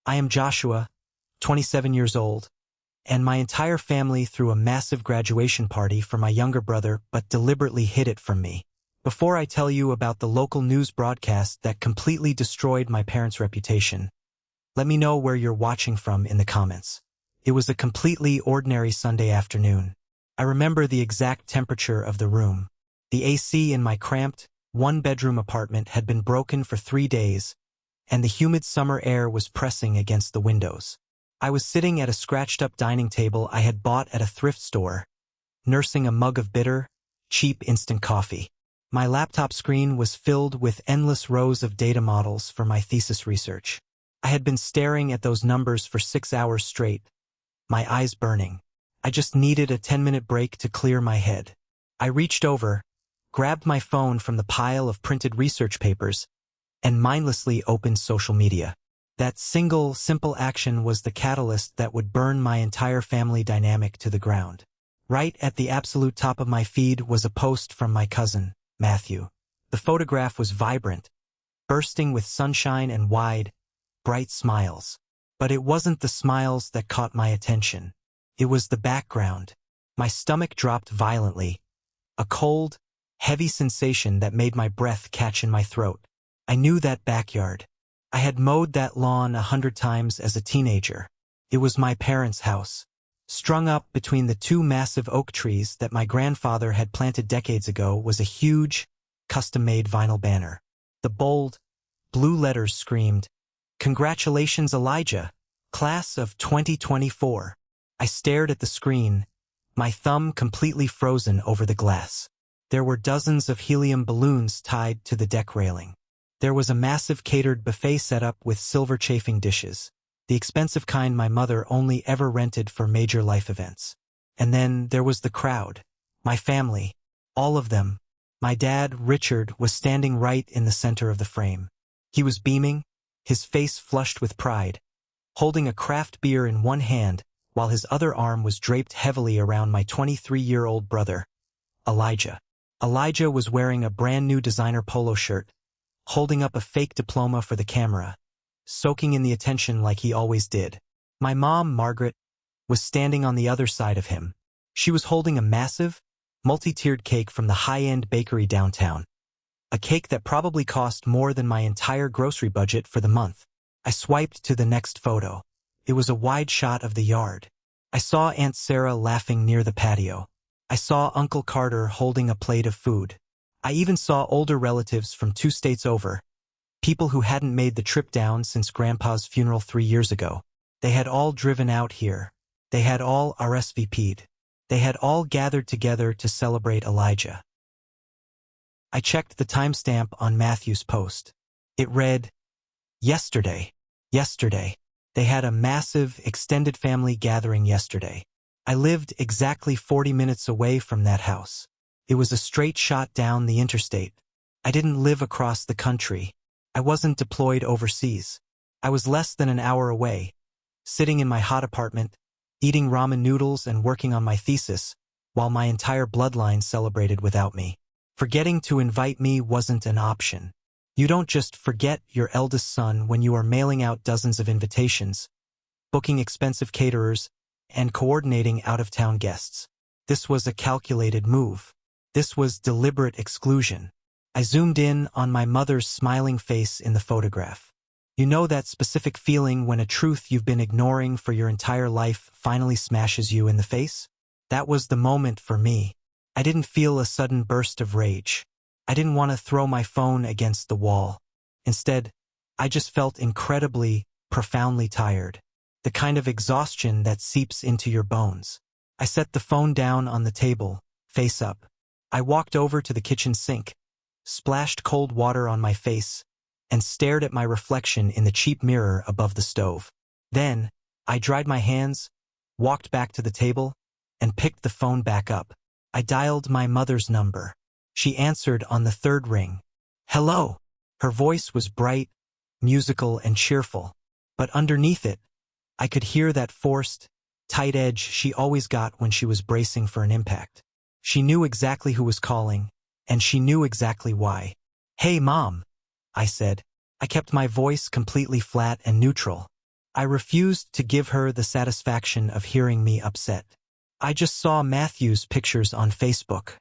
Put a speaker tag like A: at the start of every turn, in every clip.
A: I am Joshua, 27 years old, and my entire family threw a massive graduation party for my younger brother but deliberately hid it from me. Before I tell you about the local news broadcast that completely destroyed my parents' reputation, let me know where you're watching from in the comments. It was a completely ordinary Sunday afternoon. I remember the exact temperature of the room. The AC in my cramped, one-bedroom apartment had been broken for 3 days, and the humid summer air was pressing against the windows. I was sitting at a scratched-up dining table I had bought at a thrift store, nursing a mug of bitter, cheap instant coffee. My laptop screen was filled with endless rows of data models for my thesis research. I had been staring at those numbers for 6 hours straight, my eyes burning. I just needed a 10-minute break to clear my head. I reached over, grabbed my phone from the pile of printed research papers, and mindlessly opened social media. That single, simple action was the catalyst that would burn my entire family dynamic to the ground. Right at the absolute top of my feed was a post from my cousin, Matthew. The photograph was vibrant, bursting with sunshine and wide, bright smiles. But it wasn't the smiles that caught my attention. It was the background. My stomach dropped violently, a cold, heavy sensation that made my breath catch in my throat. I knew that backyard. I had mowed that lawn 100 times as a teenager. It was my parents' house, strung up between the 2 massive oak trees that my grandfather had planted decades ago was a huge, custom-made vinyl banner. The bold, blue letters screamed, "Congratulations, Elijah, class of 2024. I stared at the screen, my thumb completely frozen over the glass. There were dozens of helium balloons tied to the deck railing. There was a massive catered buffet set up with silver chafing dishes, the expensive kind my mother only ever rented for major life events. And then there was the crowd, my family, all of them. My dad, Richard, was standing right in the center of the frame. He was beaming, his face flushed with pride, holding a craft beer in one hand while his other arm was draped heavily around my 23-year-old brother, Elijah. Elijah was wearing a brand new designer polo shirt, holding up a fake diploma for the camera, soaking in the attention like he always did. My mom, Margaret, was standing on the other side of him. She was holding a massive, multi-tiered cake from the high-end bakery downtown, a cake that probably cost more than my entire grocery budget for the month. I swiped to the next photo. It was a wide shot of the yard. I saw Aunt Sarah laughing near the patio. I saw Uncle Carter holding a plate of food. I even saw older relatives from 2 states over, people who hadn't made the trip down since Grandpa's funeral 3 years ago. They had all driven out here. They had all RSVP'd. They had all gathered together to celebrate Elijah. I checked the timestamp on Matthew's post. It read, "Yesterday. Yesterday. They had a massive, extended family gathering yesterday. I lived exactly 40 minutes away from that house. It was a straight shot down the interstate. I didn't live across the country. I wasn't deployed overseas. I was less than an hour away, sitting in my hot apartment, eating ramen noodles and working on my thesis, while my entire bloodline celebrated without me. Forgetting to invite me wasn't an option. You don't just forget your eldest son when you are mailing out dozens of invitations, booking expensive caterers, and coordinating out-of-town guests. This was a calculated move. This was deliberate exclusion. I zoomed in on my mother's smiling face in the photograph. You know that specific feeling when a truth you've been ignoring for your entire life finally smashes you in the face? That was the moment for me. I didn't feel a sudden burst of rage. I didn't want to throw my phone against the wall. Instead, I just felt incredibly, profoundly tired. The kind of exhaustion that seeps into your bones. I set the phone down on the table, face up. I walked over to the kitchen sink, splashed cold water on my face, and stared at my reflection in the cheap mirror above the stove. Then, I dried my hands, walked back to the table, and picked the phone back up. I dialed my mother's number. She answered on the 3rd ring. "Hello." Her voice was bright, musical, and cheerful. But underneath it, I could hear that forced, tight edge she always got when she was bracing for an impact. She knew exactly who was calling, and she knew exactly why. "Hey, Mom," I said. I kept my voice completely flat and neutral. I refused to give her the satisfaction of hearing me upset. I just saw Matthew's pictures on Facebook.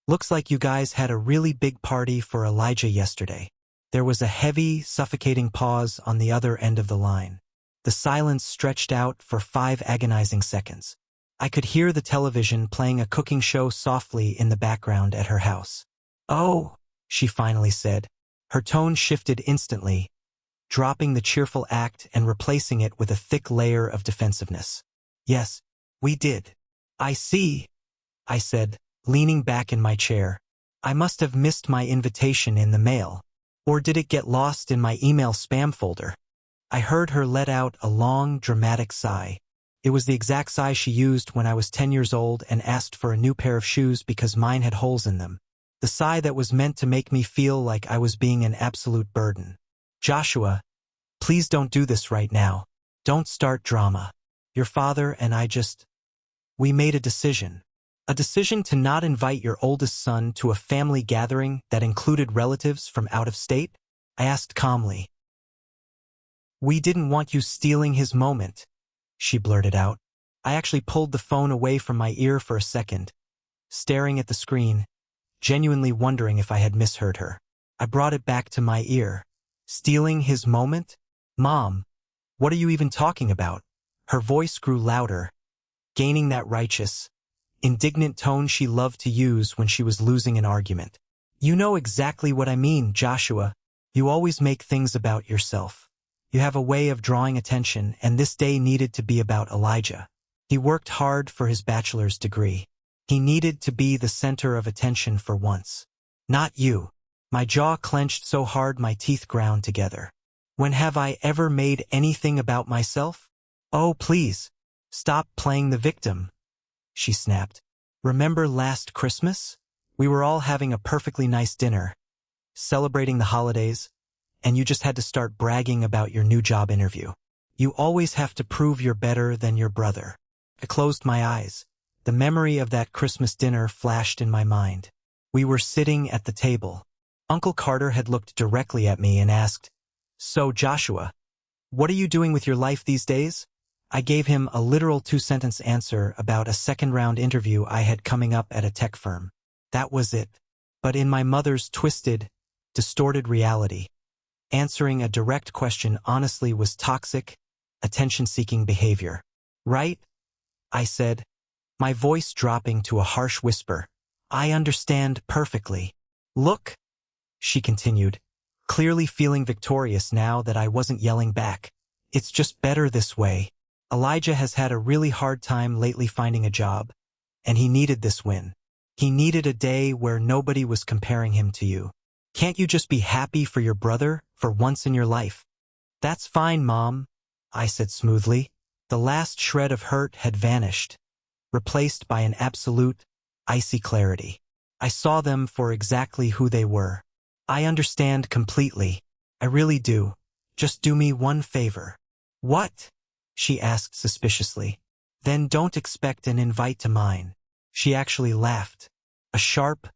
A: Looks like you guys had a really big party for Elijah yesterday. There was a heavy, suffocating pause on the other end of the line. The silence stretched out for 5 agonizing seconds. I could hear the television playing a cooking show softly in the background at her house. "Oh," she finally said. Her tone shifted instantly, dropping the cheerful act and replacing it with a thick layer of defensiveness. "Yes, we did." "I see," I said, leaning back in my chair. "I must have missed my invitation in the mail. Or did it get lost in my email spam folder?" I heard her let out a long, dramatic sigh. It was the exact sigh she used when I was 10 years old and asked for a new pair of shoes because mine had holes in them. The sigh that was meant to make me feel like I was being an absolute burden. "Joshua, please don't do this right now. Don't start drama. Your father and I we made a decision. A decision to not invite your oldest son to a family gathering that included relatives from out of state?" I asked calmly. "We didn't want you stealing his moment," she blurted out. I actually pulled the phone away from my ear for a second, staring at the screen, genuinely wondering if I had misheard her. I brought it back to my ear. "Stealing his moment? Mom, what are you even talking about?" Her voice grew louder, gaining that righteous, indignant tone she loved to use when she was losing an argument. "You know exactly what I mean, Joshua. You always make things about yourself. You have a way of drawing attention, and this day needed to be about Elijah. He worked hard for his bachelor's degree. He needed to be the center of attention for once. Not you." My jaw clenched so hard my teeth ground together. "When have I ever made anything about myself?" "Oh, please, stop playing the victim," she snapped. "Remember last Christmas? We were all having a perfectly nice dinner, celebrating the holidays, and you just had to start bragging about your new job interview. You always have to prove you're better than your brother." I closed my eyes. The memory of that Christmas dinner flashed in my mind. We were sitting at the table. Uncle Carter had looked directly at me and asked, "So, Joshua, what are you doing with your life these days?" I gave him a literal 2-sentence answer about a second-round interview I had coming up at a tech firm. That was it. But in my mother's twisted, distorted reality, answering a direct question honestly was toxic, attention-seeking behavior. "Right?" I said, my voice dropping to a harsh whisper. "I understand perfectly." "Look," she continued, clearly feeling victorious now that I wasn't yelling back. "It's just better this way. Elijah has had a really hard time lately finding a job, and he needed this win. He needed a day where nobody was comparing him to you. Can't you just be happy for your brother for once in your life?" "That's fine, Mom," I said smoothly. The last shred of hurt had vanished, replaced by an absolute, icy clarity. I saw them for exactly who they were. "I understand completely. I really do. Just do me one favor." "What?" she asked suspiciously. "Then don't expect an invite to mine." She actually laughed. A sharp,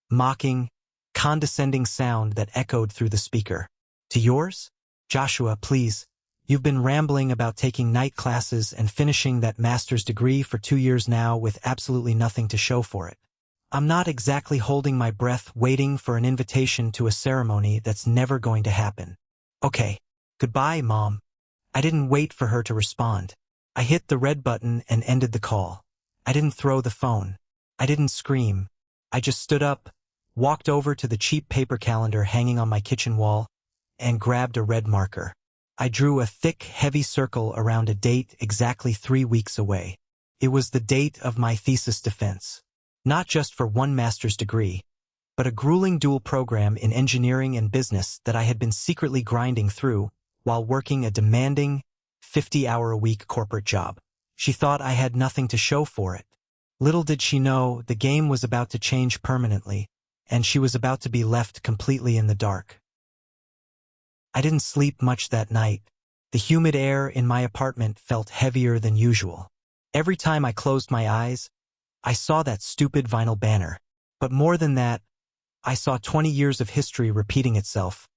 A: mocking, condescending sound that echoed through the speaker. "To yours? Joshua, please. You've been rambling about taking night classes and finishing that master's degree for 2 years now with absolutely nothing to show for it. I'm not exactly holding my breath waiting for an invitation to a ceremony that's never going to happen. Okay, goodbye, Mom." I didn't wait for her to respond. I hit the red button and ended the call. I didn't throw the phone. I didn't scream. I just stood up, walked over to the cheap paper calendar hanging on my kitchen wall, and grabbed a red marker. I drew a thick, heavy circle around a date exactly 3 weeks away. It was the date of my thesis defense. Not just for one master's degree, but a grueling dual program in engineering and business that I had been secretly grinding through while working a demanding, 50-hour-a-week corporate job. She thought I had nothing to show for it. Little did she know the game was about to change permanently, and she was about to be left completely in the dark. I didn't sleep much that night. The humid air in my apartment felt heavier than usual. Every time I closed my eyes, I saw that stupid vinyl banner. But more than that, I saw 20 years of history repeating itself,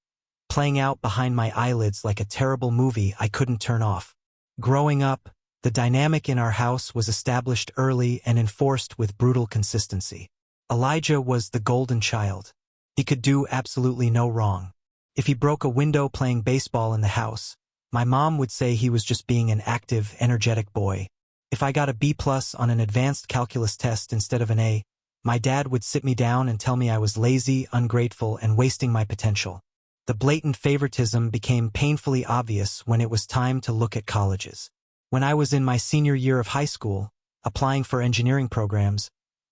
A: playing out behind my eyelids like a terrible movie I couldn't turn off. Growing up, the dynamic in our house was established early and enforced with brutal consistency. Elijah was the golden child. He could do absolutely no wrong. If he broke a window playing baseball in the house, my mom would say he was just being an active, energetic boy. If I got a B+ on an advanced calculus test instead of an A, my dad would sit me down and tell me I was lazy, ungrateful, and wasting my potential. The blatant favoritism became painfully obvious when it was time to look at colleges. When I was in my senior year of high school, applying for engineering programs,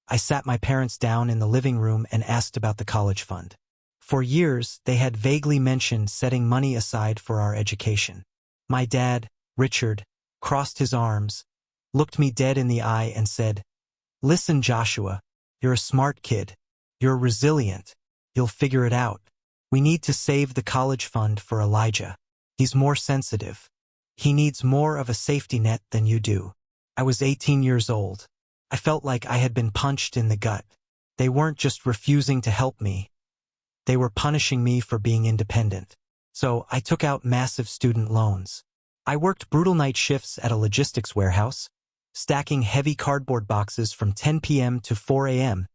A: I sat my parents down in the living room and asked about the college fund. For years, they had vaguely mentioned setting money aside for our education. My dad, Richard, crossed his arms, looked me dead in the eye and said, "Listen, Joshua, you're a smart kid. You're resilient. You'll figure it out. We need to save the college fund for Elijah. He's more sensitive. He needs more of a safety net than you do." I was 18 years old. I felt like I had been punched in the gut. They weren't just refusing to help me. They were punishing me for being independent. So I took out massive student loans. I worked brutal night shifts at a logistics warehouse, stacking heavy cardboard boxes from 10 p.m. to 4 a.m.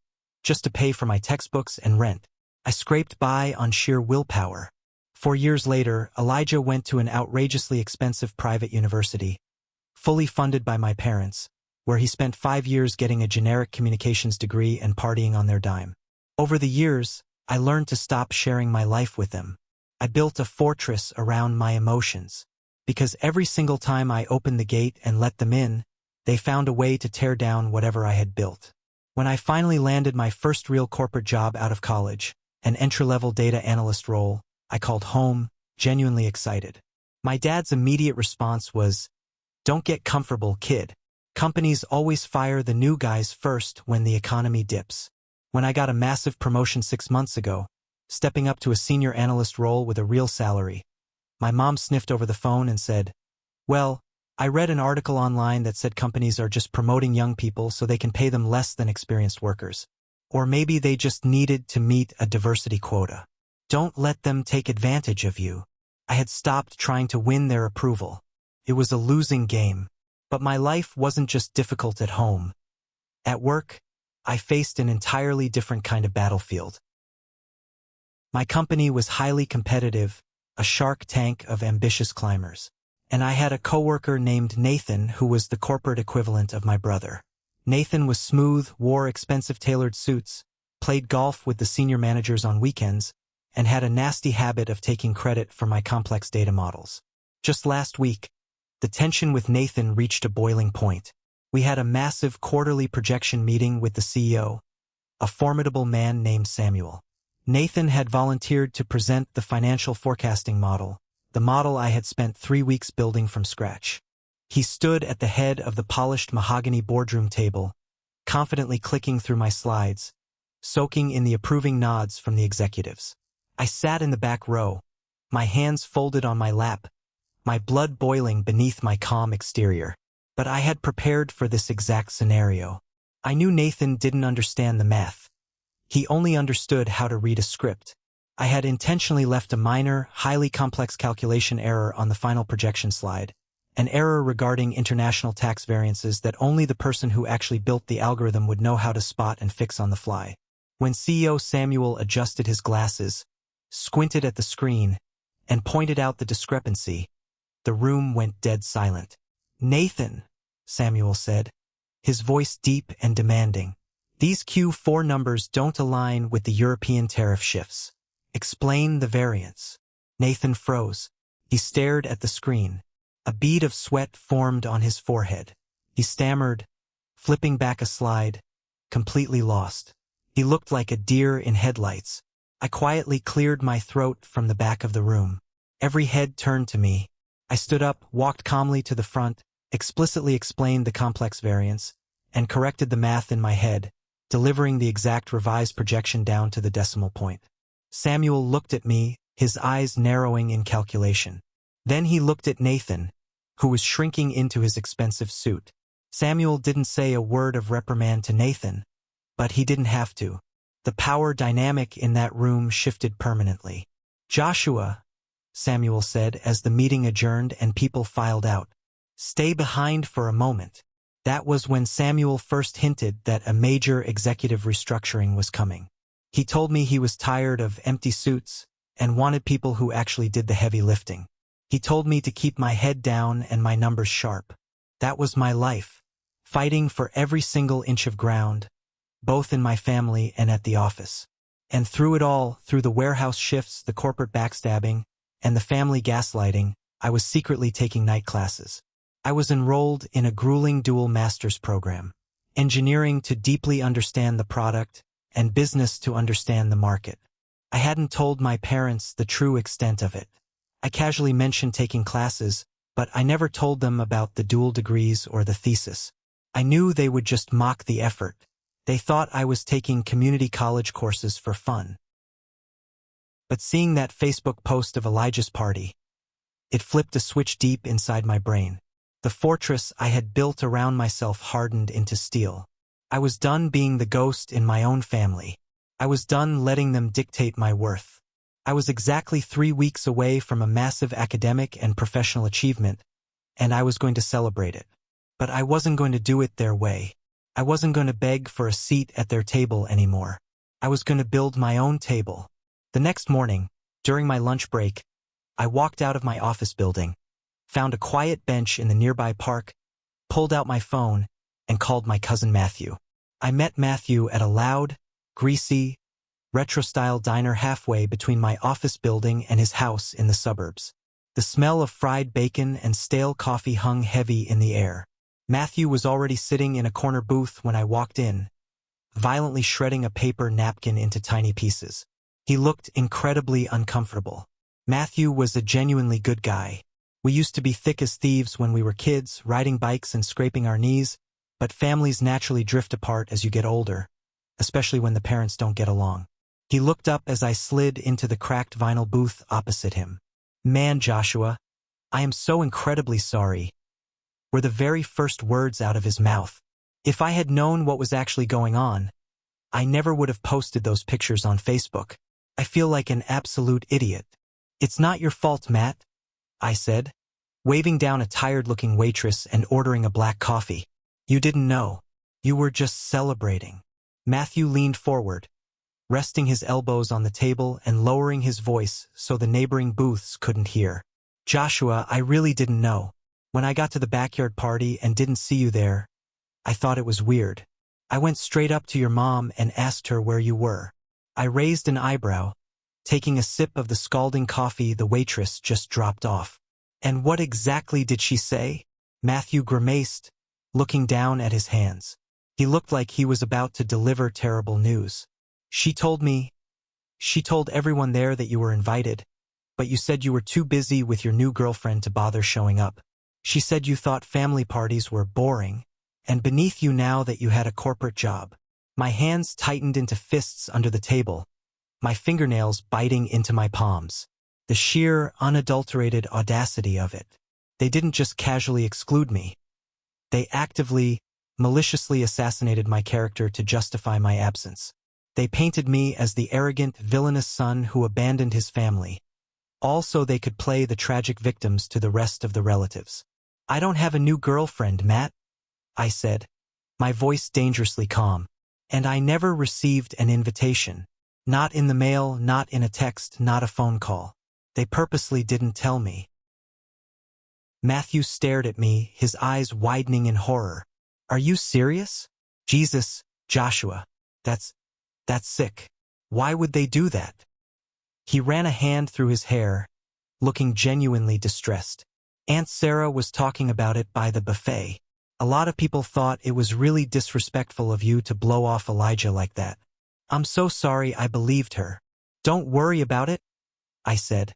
A: just to pay for my textbooks and rent. I scraped by on sheer willpower. 4 years later, Elijah went to an outrageously expensive private university, fully funded by my parents, where he spent 5 years getting a generic communications degree and partying on their dime. Over the years, I learned to stop sharing my life with them. I built a fortress around my emotions, because every single time I opened the gate and let them in, they found a way to tear down whatever I had built. When I finally landed my first real corporate job out of college, an entry-level data analyst role, I called home, genuinely excited. My dad's immediate response was, "Don't get comfortable, kid. Companies always fire the new guys first when the economy dips." When I got a massive promotion 6 months ago, stepping up to a senior analyst role with a real salary, my mom sniffed over the phone and said, "Well, I read an article online that said companies are just promoting young people so they can pay them less than experienced workers. Or maybe they just needed to meet a diversity quota. Don't let them take advantage of you." I had stopped trying to win their approval. It was a losing game. But my life wasn't just difficult at home. At work, I faced an entirely different kind of battlefield. My company was highly competitive, a shark tank of ambitious climbers. And I had a coworker named Nathan who was the corporate equivalent of my brother. Nathan was smooth, wore expensive tailored suits, played golf with the senior managers on weekends, and had a nasty habit of taking credit for my complex data models. Just last week, the tension with Nathan reached a boiling point. We had a massive quarterly projection meeting with the CEO, a formidable man named Samuel. Nathan had volunteered to present the financial forecasting model, the model I had spent 3 weeks building from scratch. He stood at the head of the polished mahogany boardroom table, confidently clicking through my slides, soaking in the approving nods from the executives. I sat in the back row, my hands folded on my lap, my blood boiling beneath my calm exterior. But I had prepared for this exact scenario. I knew Nathan didn't understand the math. He only understood how to read a script. I had intentionally left a minor, highly complex calculation error on the final projection slide, an error regarding international tax variances that only the person who actually built the algorithm would know how to spot and fix on the fly. When CEO Samuel adjusted his glasses, squinted at the screen, and pointed out the discrepancy, the room went dead silent. "Nathan," Samuel said, his voice deep and demanding, "these Q4 numbers don't align with the European tariff shifts. Explain the variance." Nathan froze. He stared at the screen. A bead of sweat formed on his forehead. He stammered, flipping back a slide, completely lost. He looked like a deer in headlights. I quietly cleared my throat from the back of the room. Every head turned to me. I stood up, walked calmly to the front, explicitly explained the complex variance, and corrected the math in my head, delivering the exact revised projection down to the decimal point. Samuel looked at me, his eyes narrowing in calculation. Then he looked at Nathan, who was shrinking into his expensive suit. Samuel didn't say a word of reprimand to Nathan, but he didn't have to. The power dynamic in that room shifted permanently. "Joshua," Samuel said as the meeting adjourned and people filed out, Stay behind for a moment. That was when Samuel first hinted that a major executive restructuring was coming. He told me he was tired of empty suits and wanted people who actually did the heavy lifting. He told me to keep my head down and my numbers sharp. That was my life, fighting for every single inch of ground, both in my family and at the office. And through it all, through the warehouse shifts, the corporate backstabbing, and the family gaslighting, I was secretly taking night classes. I was enrolled in a grueling dual master's program, engineering to deeply understand the product and business to understand the market. I hadn't told my parents the true extent of it. I casually mentioned taking classes, but I never told them about the dual degrees or the thesis. I knew they would just mock the effort. They thought I was taking community college courses for fun. But seeing that Facebook post of Elijah's party, it flipped a switch deep inside my brain. The fortress I had built around myself hardened into steel. I was done being the ghost in my own family. I was done letting them dictate my worth. I was exactly 3 weeks away from a massive academic and professional achievement, and I was going to celebrate it. But I wasn't going to do it their way. I wasn't going to beg for a seat at their table anymore. I was going to build my own table. The next morning, during my lunch break, I walked out of my office building, found a quiet bench in the nearby park, pulled out my phone, and called my cousin Matthew. I met Matthew at a loud, greasy, retro-style diner halfway between my office building and his house in the suburbs. The smell of fried bacon and stale coffee hung heavy in the air. Matthew was already sitting in a corner booth when I walked in, violently shredding a paper napkin into tiny pieces. He looked incredibly uncomfortable. Matthew was a genuinely good guy. We used to be thick as thieves when we were kids, riding bikes and scraping our knees, but families naturally drift apart as you get older, especially when the parents don't get along. He looked up as I slid into the cracked vinyl booth opposite him. "Man, Joshua, I am so incredibly sorry," were the very first words out of his mouth. If I had known what was actually going on, I never would have posted those pictures on Facebook. I feel like an absolute idiot. "It's not your fault, Matt," I said, waving down a tired-looking waitress and ordering a black coffee. "You didn't know. You were just celebrating." Matthew leaned forward, resting his elbows on the table and lowering his voice so the neighboring booths couldn't hear. "Joshua, I really didn't know. When I got to the backyard party and didn't see you there, I thought it was weird. I went straight up to your mom and asked her where you were." I raised an eyebrow, taking a sip of the scalding coffee the waitress just dropped off. "And what exactly did she say?" Matthew grimaced, looking down at his hands. He looked like he was about to deliver terrible news. She told everyone there that you were invited, but you said you were too busy with your new girlfriend to bother showing up. She said you thought family parties were boring, and beneath you now that you had a corporate job." My hands tightened into fists under the table, my fingernails biting into my palms. The sheer, unadulterated audacity of it. They didn't just casually exclude me. They actively, maliciously assassinated my character to justify my absence. They painted me as the arrogant, villainous son who abandoned his family, all so they could play the tragic victims to the rest of the relatives. "I don't have a new girlfriend, Matt," I said, my voice dangerously calm. "And I never received an invitation. Not in the mail, not in a text, not a phone call. They purposely didn't tell me." Matthew stared at me, his eyes widening in horror. "Are you serious? Jesus, Joshua, that's sick. Why would they do that?" He ran a hand through his hair, looking genuinely distressed. "Aunt Sarah was talking about it by the buffet. A lot of people thought it was really disrespectful of you to blow off Elijah like that. I'm so sorry I believed her." "Don't worry about it," I said,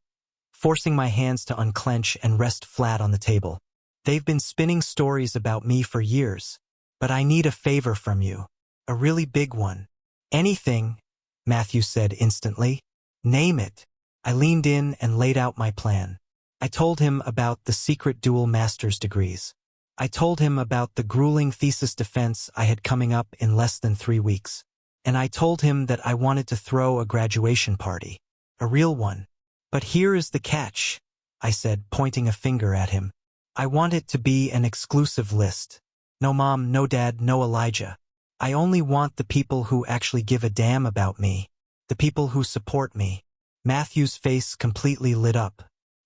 A: forcing my hands to unclench and rest flat on the table. "They've been spinning stories about me for years, but I need a favor from you. A really big one." "Anything," Matthew said instantly. "Name it." I leaned in and laid out my plan. I told him about the secret dual master's degrees. I told him about the grueling thesis defense I had coming up in less than 3 weeks. And I told him that I wanted to throw a graduation party. A real one. "But here is the catch," I said, pointing a finger at him. I want it to be an exclusive list. No mom, no dad, no Elijah. I only want the people who actually give a damn about me. The people who support me. Matthew's face completely lit up.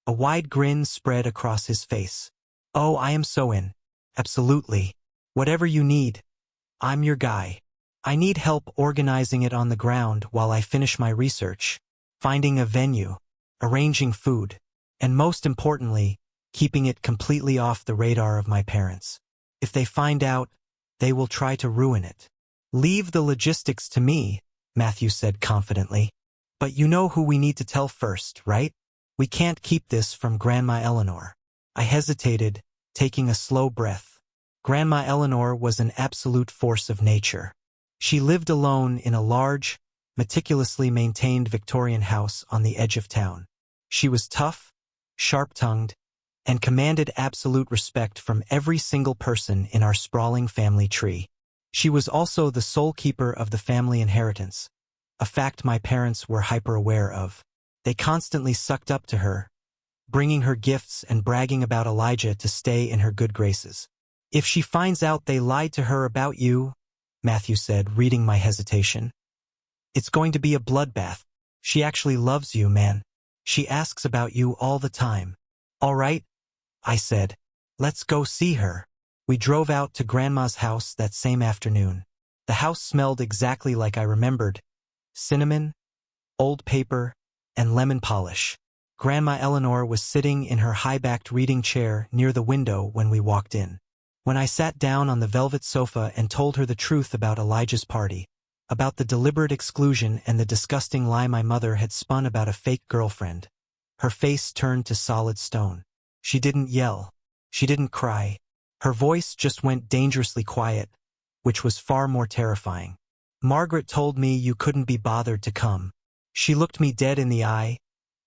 A: A wide grin spread across his face. Oh, I am so in. Absolutely. Whatever you need. I'm your guy. I need help organizing it on the ground while I finish my research, finding a venue, arranging food, and most importantly, keeping it completely off the radar of my parents. If they find out, they will try to ruin it. Leave the logistics to me, Matthew said confidently. But you know who we need to tell first, right? We can't keep this from Grandma Eleanor. I hesitated, taking a slow breath. Grandma Eleanor was an absolute force of nature. She lived alone in a large, meticulously maintained Victorian house on the edge of town. She was tough, sharp-tongued, and commanded absolute respect from every single person in our sprawling family tree. She was also the sole keeper of the family inheritance, a fact my parents were hyper-aware of. They constantly sucked up to her, bringing her gifts and bragging about Elijah to stay in her good graces. If she finds out they lied to her about you, Matthew said, reading my hesitation, it's going to be a bloodbath. She actually loves you, man. She asks about you all the time. All right, I said. Let's go see her. We drove out to Grandma's house that same afternoon. The house smelled exactly like I remembered. Cinnamon, old paper, and lemon polish. Grandma Eleanor was sitting in her high-backed reading chair near the window when we walked in. When I sat down on the velvet sofa and told her the truth about Elijah's party, about the deliberate exclusion and the disgusting lie my mother had spun about a fake girlfriend, her face turned to solid stone. She didn't yell. She didn't cry. Her voice just went dangerously quiet, which was far more terrifying. Margaret told me you couldn't be bothered to come. She looked me dead in the eye,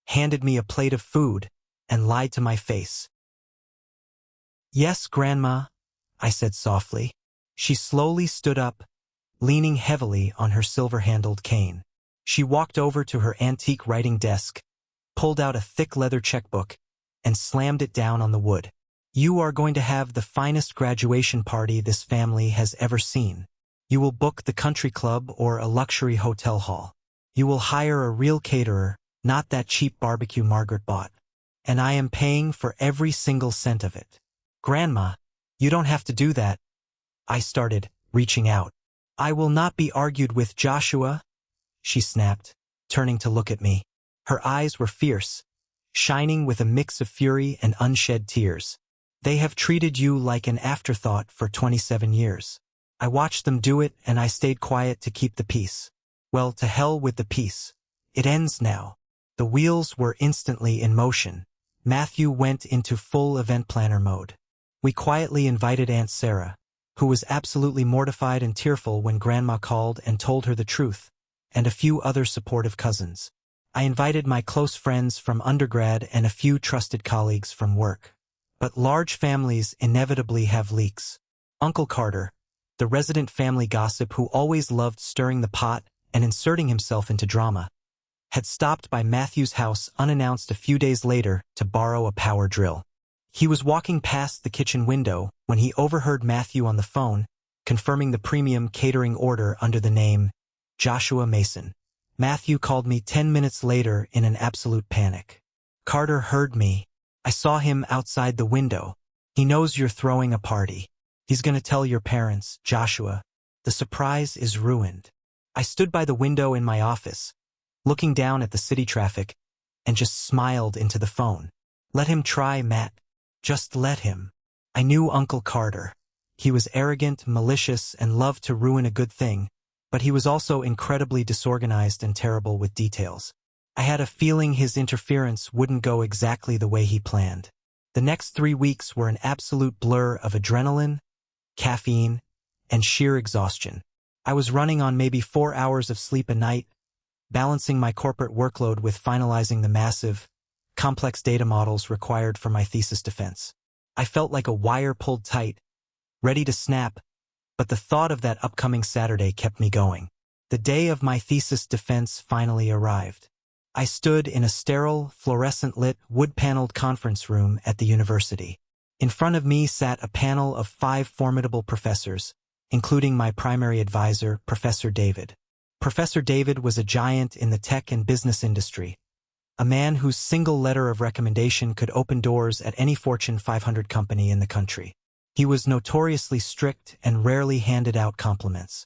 A: handed me a plate of food, and lied to my face. Yes, Grandma, I said softly. She slowly stood up, leaning heavily on her silver-handled cane. She walked over to her antique writing desk, pulled out a thick leather checkbook, and slammed it down on the wood. You are going to have the finest graduation party this family has ever seen. You will book the country club or a luxury hotel hall. You will hire a real caterer, not that cheap barbecue Margaret bought. And I am paying for every single cent of it. Grandma, you don't have to do that. I started, reaching out. I will not be argued with, Joshua, she snapped, turning to look at me. Her eyes were fierce, shining with a mix of fury and unshed tears. They have treated you like an afterthought for 27 years. I watched them do it and I stayed quiet to keep the peace. Well, to hell with the peace. It ends now. The wheels were instantly in motion. Matthew went into full event planner mode. We quietly invited Aunt Sarah, who was absolutely mortified and tearful when Grandma called and told her the truth, and a few other supportive cousins. I invited my close friends from undergrad and a few trusted colleagues from work. But large families inevitably have leaks. Uncle Carter, the resident family gossip who always loved stirring the pot and inserting himself into drama, had stopped by Matthew's house unannounced a few days later to borrow a power drill. He was walking past the kitchen window when he overheard Matthew on the phone, confirming the premium catering order under the name Joshua Mason. Matthew called me 10 minutes later in an absolute panic. Carter heard me. I saw him outside the window. He knows you're throwing a party. He's going to tell your parents, Joshua. The surprise is ruined. I stood by the window in my office, looking down at the city traffic, and just smiled into the phone. Let him try, Matt. Just let him. I knew Uncle Carter. He was arrogant, malicious, and loved to ruin a good thing, but he was also incredibly disorganized and terrible with details. I had a feeling his interference wouldn't go exactly the way he planned. The next 3 weeks were an absolute blur of adrenaline, caffeine, and sheer exhaustion. I was running on maybe 4 hours of sleep a night, balancing my corporate workload with finalizing the massive, complex data models required for my thesis defense. I felt like a wire pulled tight, ready to snap, but the thought of that upcoming Saturday kept me going. The day of my thesis defense finally arrived. I stood in a sterile, fluorescent-lit, wood-paneled conference room at the university. In front of me sat a panel of 5 formidable professors, including my primary advisor, Professor David. Professor David was a giant in the tech and business industry, a man whose single letter of recommendation could open doors at any Fortune 500 company in the country. He was notoriously strict and rarely handed out compliments.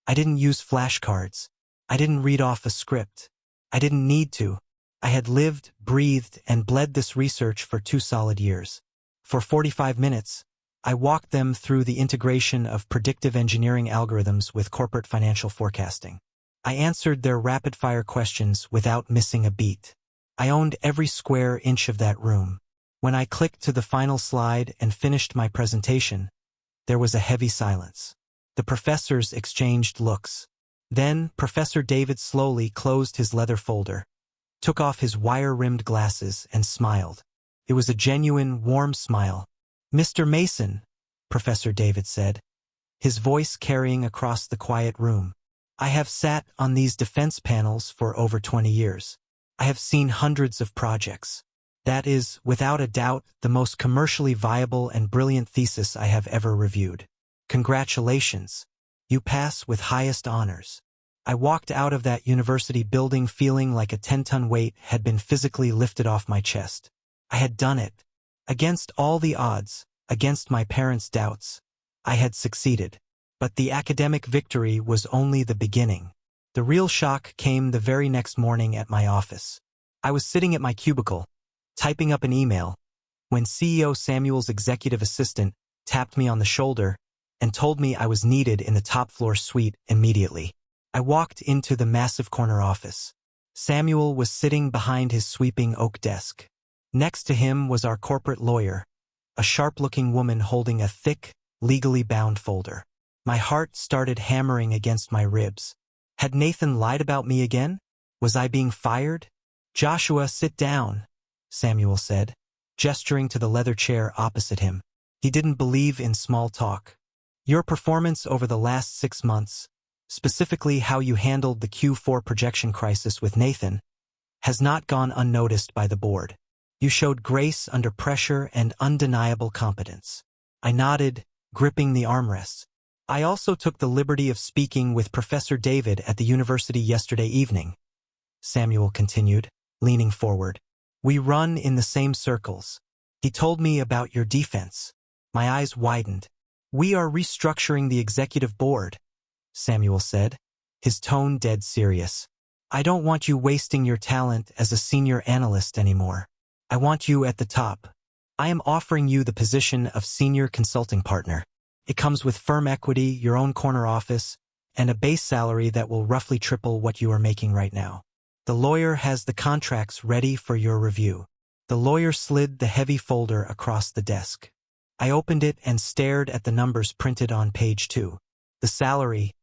A: I didn't use flashcards. I didn't read off a script. I didn't need to. I had lived, breathed, and bled this research for 2 solid years. For 45 minutes, I walked them through the integration of predictive engineering algorithms with corporate financial forecasting. I answered their rapid-fire questions without missing a beat. I owned every square inch of that room. When I clicked to the final slide and finished my presentation, there was a heavy silence. The professors exchanged looks. Then, Professor David slowly closed his leather folder, took off his wire-rimmed glasses, and smiled. It was a genuine, warm smile. "Mr. Mason," Professor David said, his voice carrying across the quiet room. "I have sat on these defense panels for over 20 years. I have seen hundreds of projects. That is, without a doubt, the most commercially viable and brilliant thesis I have ever reviewed. Congratulations. You pass with highest honors." I walked out of that university building feeling like a 10-ton weight had been physically lifted off my chest. I had done it. Against all the odds, against my parents' doubts, I had succeeded. But the academic victory was only the beginning. The real shock came the very next morning at my office. I was sitting at my cubicle, typing up an email, when CEO Samuel's executive assistant tapped me on the shoulder and told me I was needed in the top-floor suite immediately. I walked into the massive corner office. Samuel was sitting behind his sweeping oak desk. Next to him was our corporate lawyer, a sharp-looking woman holding a thick, legally bound folder. My heart started hammering against my ribs. Had Nathan lied about me again? Was I being fired? "Joshua, sit down," Samuel said, gesturing to the leather chair opposite him. He didn't believe in small talk. "Your performance over the last 6 months, specifically how you handled the Q4 projection crisis with Nathan, has not gone unnoticed by the board. You showed grace under pressure and undeniable competence." I nodded, gripping the armrests. "I also took the liberty of speaking with Professor David at the university yesterday evening," Samuel continued, leaning forward. "We run in the same circles. He told me about your defense." My eyes widened. "We are restructuring the executive board," Samuel said, his tone dead serious. "I don't want you wasting your talent as a senior analyst anymore. I want you at the top. I am offering you the position of senior consulting partner. It comes with firm equity, your own corner office, and a base salary that will roughly triple what you are making right now. The lawyer has the contracts ready for your review." The lawyer slid the heavy folder across the desk. I opened it and stared at the numbers printed on page 2. The salary.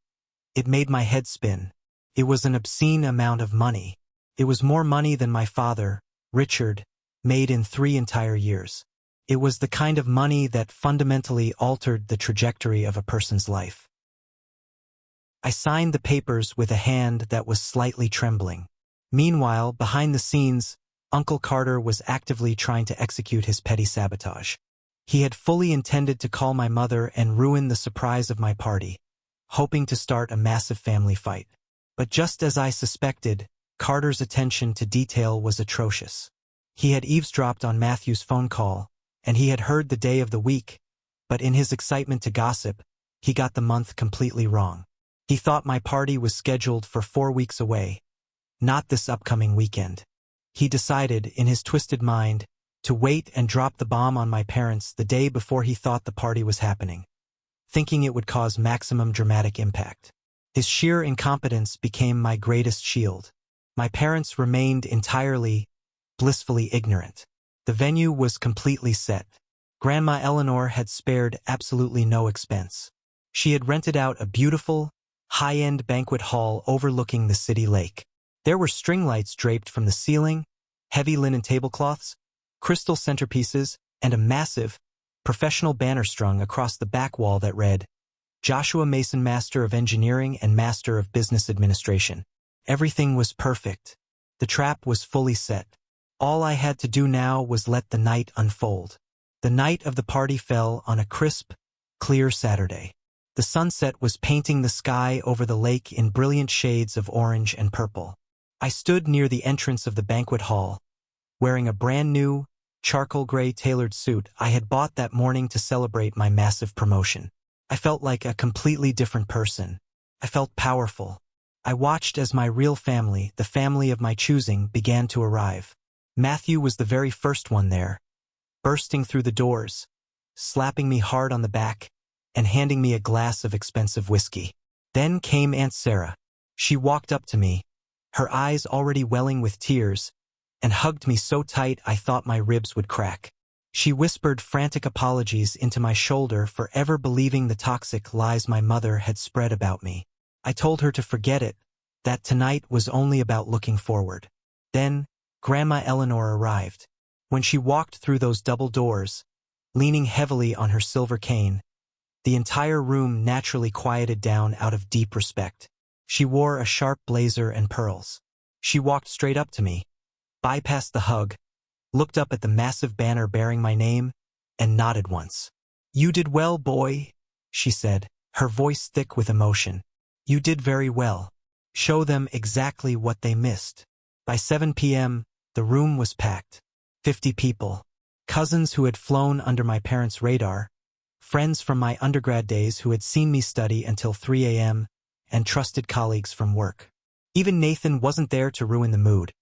A: It made my head spin. It was an obscene amount of money. It was more money than my father, Richard, made in 3 entire years. It was the kind of money that fundamentally altered the trajectory of a person's life. I signed the papers with a hand that was slightly trembling. Meanwhile, behind the scenes, Uncle Carter was actively trying to execute his petty sabotage. He had fully intended to call my mother and ruin the surprise of my party, hoping to start a massive family fight. But just as I suspected, Carter's attention to detail was atrocious. He had eavesdropped on Matthew's phone call, and he had heard the day of the week, but in his excitement to gossip, he got the month completely wrong. He thought my party was scheduled for 4 weeks away, not this upcoming weekend. He decided, in his twisted mind, to wait and drop the bomb on my parents the day before he thought the party was happening, thinking it would cause maximum dramatic impact. His sheer incompetence became my greatest shield. My parents remained entirely, blissfully ignorant. The venue was completely set. Grandma Eleanor had spared absolutely no expense. She had rented out a beautiful, high-end banquet hall overlooking the city lake. There were string lights draped from the ceiling, heavy linen tablecloths, crystal centerpieces, and a massive, professional banner strung across the back wall that read, "Joshua Mason, Master of Engineering and Master of Business Administration." Everything was perfect. The trap was fully set. All I had to do now was let the night unfold. The night of the party fell on a crisp, clear Saturday. The sunset was painting the sky over the lake in brilliant shades of orange and purple. I stood near the entrance of the banquet hall, wearing a brand-new, charcoal gray tailored suit I had bought that morning to celebrate my massive promotion. I felt like a completely different person. I felt powerful. I watched as my real family, the family of my choosing, began to arrive. Matthew was the very first one there, bursting through the doors, slapping me hard on the back, and handing me a glass of expensive whiskey. Then came Aunt Sarah. She walked up to me, her eyes already welling with tears, and hugged me so tight I thought my ribs would crack. She whispered frantic apologies into my shoulder for ever believing the toxic lies my mother had spread about me. I told her to forget it, that tonight was only about looking forward. Then, Grandma Eleanor arrived. When she walked through those double doors, leaning heavily on her silver cane, the entire room naturally quieted down out of deep respect. She wore a sharp blazer and pearls. She walked straight up to me, bypassed the hug, looked up at the massive banner bearing my name, and nodded once. "You did well, boy," she said, her voice thick with emotion. "You did very well. Show them exactly what they missed." By 7 p.m., the room was packed. 50 people. Cousins who had flown under my parents' radar, friends from my undergrad days who had seen me study until 3 a.m., and trusted colleagues from work. Even Nathan wasn't there to ruin the mood.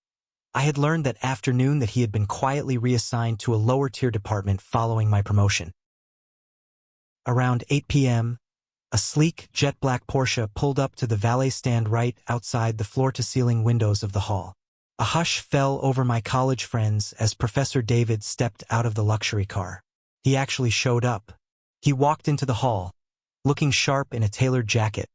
A: I had learned that afternoon that he had been quietly reassigned to a lower-tier department following my promotion. Around 8 p.m., a sleek, jet-black Porsche pulled up to the valet stand right outside the floor-to-ceiling windows of the hall. A hush fell over my college friends as Professor David stepped out of the luxury car. He actually showed up. He walked into the hall, looking sharp in a tailored jacket,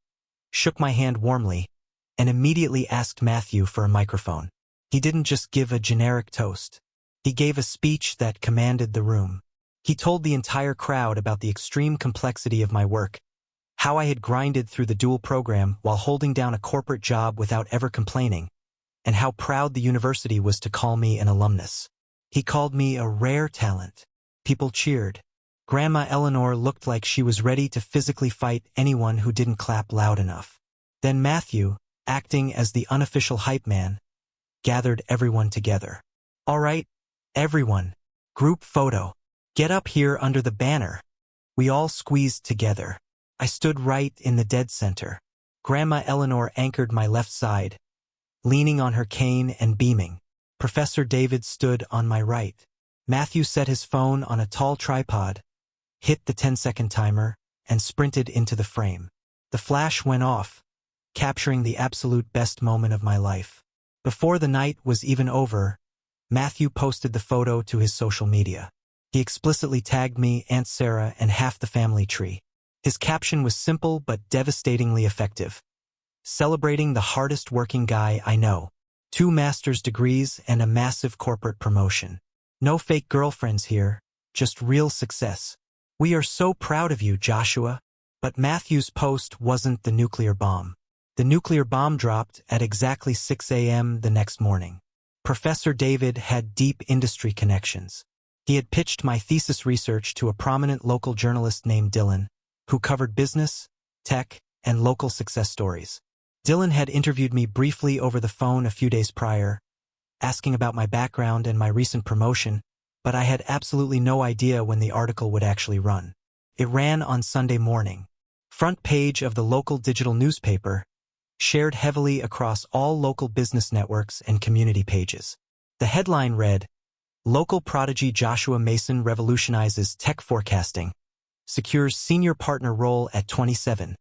A: shook my hand warmly, and immediately asked Matthew for a microphone. He didn't just give a generic toast. He gave a speech that commanded the room. He told the entire crowd about the extreme complexity of my work, how I had grinded through the dual program while holding down a corporate job without ever complaining, and how proud the university was to call me an alumnus. He called me a rare talent. People cheered. Grandma Eleanor looked like she was ready to physically fight anyone who didn't clap loud enough. Then Matthew, acting as the unofficial hype man, gathered everyone together. "All right, everyone, group photo. Get up here under the banner." We all squeezed together. I stood right in the dead center. Grandma Eleanor anchored my left side, leaning on her cane and beaming. Professor David stood on my right. Matthew set his phone on a tall tripod, hit the 10-second timer, and sprinted into the frame. The flash went off, capturing the absolute best moment of my life. Before the night was even over, Matthew posted the photo to his social media. He explicitly tagged me, Aunt Sarah, and half the family tree. His caption was simple but devastatingly effective. "Celebrating the hardest working guy I know. 2 master's degrees and a massive corporate promotion. No fake girlfriends here, just real success. We are so proud of you, Joshua." But Matthew's post wasn't the nuclear bomb. The nuclear bomb dropped at exactly 6 a.m. the next morning. Professor David had deep industry connections. He had pitched my thesis research to a prominent local journalist named Dylan, who covered business, tech, and local success stories. Dylan had interviewed me briefly over the phone a few days prior, asking about my background and my recent promotion, but I had absolutely no idea when the article would actually run. It ran on Sunday morning. Front page of the local digital newspaper, shared heavily across all local business networks and community pages. The headline read, "Local prodigy Joshua Mason revolutionizes tech forecasting, secures senior partner role at 27.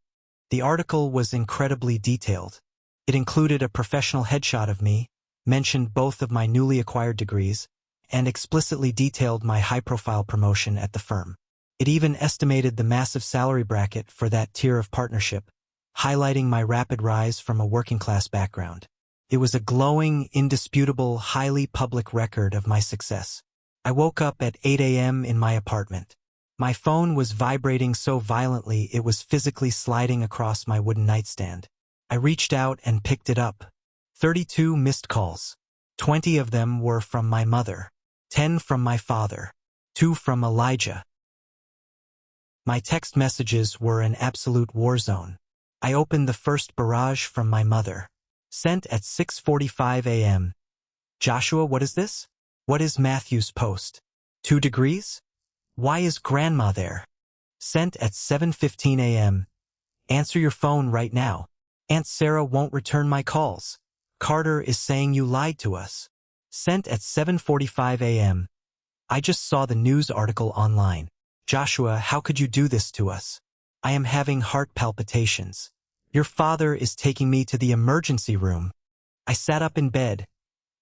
A: The article was incredibly detailed. It included a professional headshot of me, mentioned both of my newly acquired degrees, and explicitly detailed my high-profile promotion at the firm. It even estimated the massive salary bracket for that tier of partnership, highlighting my rapid rise from a working-class background. It was a glowing, indisputable, highly public record of my success. I woke up at 8 a.m. in my apartment. My phone was vibrating so violently it was physically sliding across my wooden nightstand. I reached out and picked it up. 32 missed calls. 20 of them were from my mother. 10 from my father. To from Elijah. My text messages were an absolute war zone. I opened the first barrage from my mother. Sent at 6:45 a.m. Joshua, what is this? What is Matthew's post? 2 degrees? Why is Grandma there? Sent at 7:15 a.m. Answer your phone right now. Aunt Sarah won't return my calls. Carter is saying you lied to us. Sent at 7:45 a.m. I just saw the news article online. Joshua, how could you do this to us? I am having heart palpitations. Your father is taking me to the emergency room. I sat up in bed,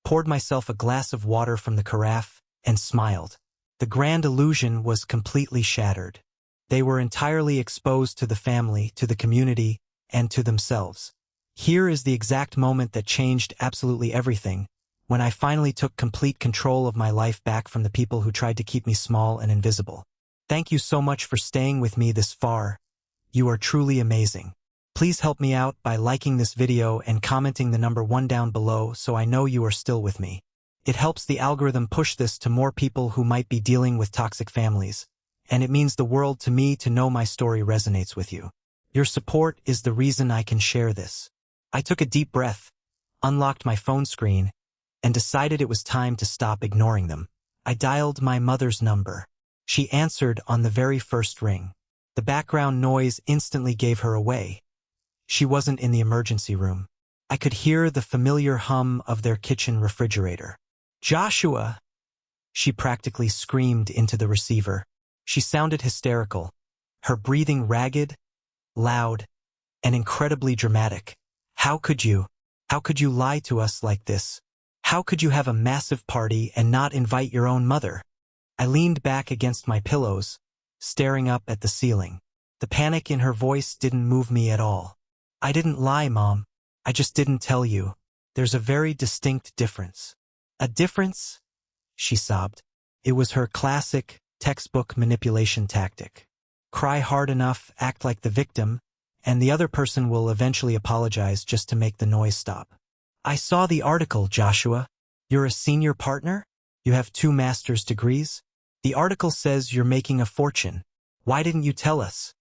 A: poured myself a glass of water from the carafe, and smiled. The grand illusion was completely shattered. They were entirely exposed to the family, to the community, and to themselves. Here is the exact moment that changed absolutely everything, when I finally took complete control of my life back from the people who tried to keep me small and invisible. Thank you so much for staying with me this far. You are truly amazing. Please help me out by liking this video and commenting the number 1 down below so I know you are still with me. It helps the algorithm push this to more people who might be dealing with toxic families, and it means the world to me to know my story resonates with you. Your support is the reason I can share this. I took a deep breath, unlocked my phone screen, and decided it was time to stop ignoring them. I dialed my mother's number. She answered on the very first ring. The background noise instantly gave her away. She wasn't in the emergency room. I could hear the familiar hum of their kitchen refrigerator. Joshua! She practically screamed into the receiver. She sounded hysterical, her breathing ragged, loud, and incredibly dramatic. How could you lie to us like this? How could you have a massive party and not invite your own mother? I leaned back against my pillows, staring up at the ceiling. The panic in her voice didn't move me at all. I didn't lie, Mom. I just didn't tell you. There's a very distinct difference. A difference? She sobbed. It was her classic, textbook manipulation tactic. Cry hard enough, act like the victim, and the other person will eventually apologize just to make the noise stop. I saw the article, Joshua. You're a senior partner? You have 2 master's degrees? The article says you're making a fortune. Why didn't you tell us?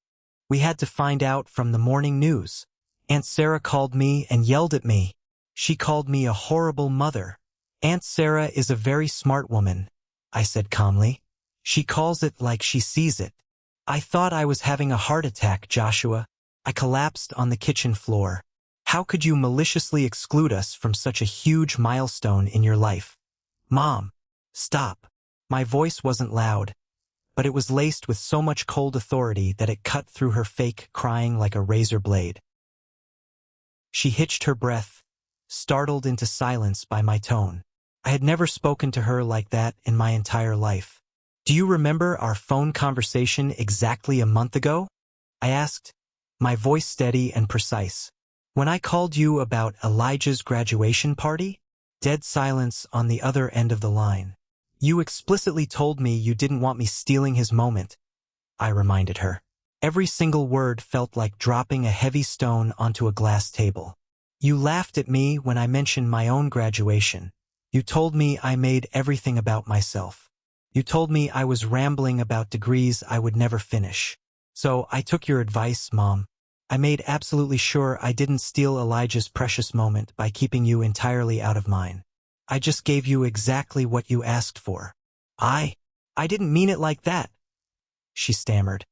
A: We had to find out from the morning news. Aunt Sarah called me and yelled at me. She called me a horrible mother. Aunt Sarah is a very smart woman, I said calmly. She calls it like she sees it. I thought I was having a heart attack, Joshua. I collapsed on the kitchen floor. How could you maliciously exclude us from such a huge milestone in your life? Mom, stop. My voice wasn't loud, but it was laced with so much cold authority that it cut through her fake crying like a razor blade. She hitched her breath, startled into silence by my tone. I had never spoken to her like that in my entire life. Do you remember our phone conversation exactly a month ago? I asked, my voice steady and precise. When I called you about Elijah's graduation party? Dead silence on the other end of the line. You explicitly told me you didn't want me stealing his moment, I reminded her. Every single word felt like dropping a heavy stone onto a glass table. You laughed at me when I mentioned my own graduation. You told me I made everything about myself. You told me I was rambling about degrees I would never finish. So I took your advice, Mom. I made absolutely sure I didn't steal Elijah's precious moment by keeping you entirely out of mine. I just gave you exactly what you asked for. I didn't mean it like that, she stammered,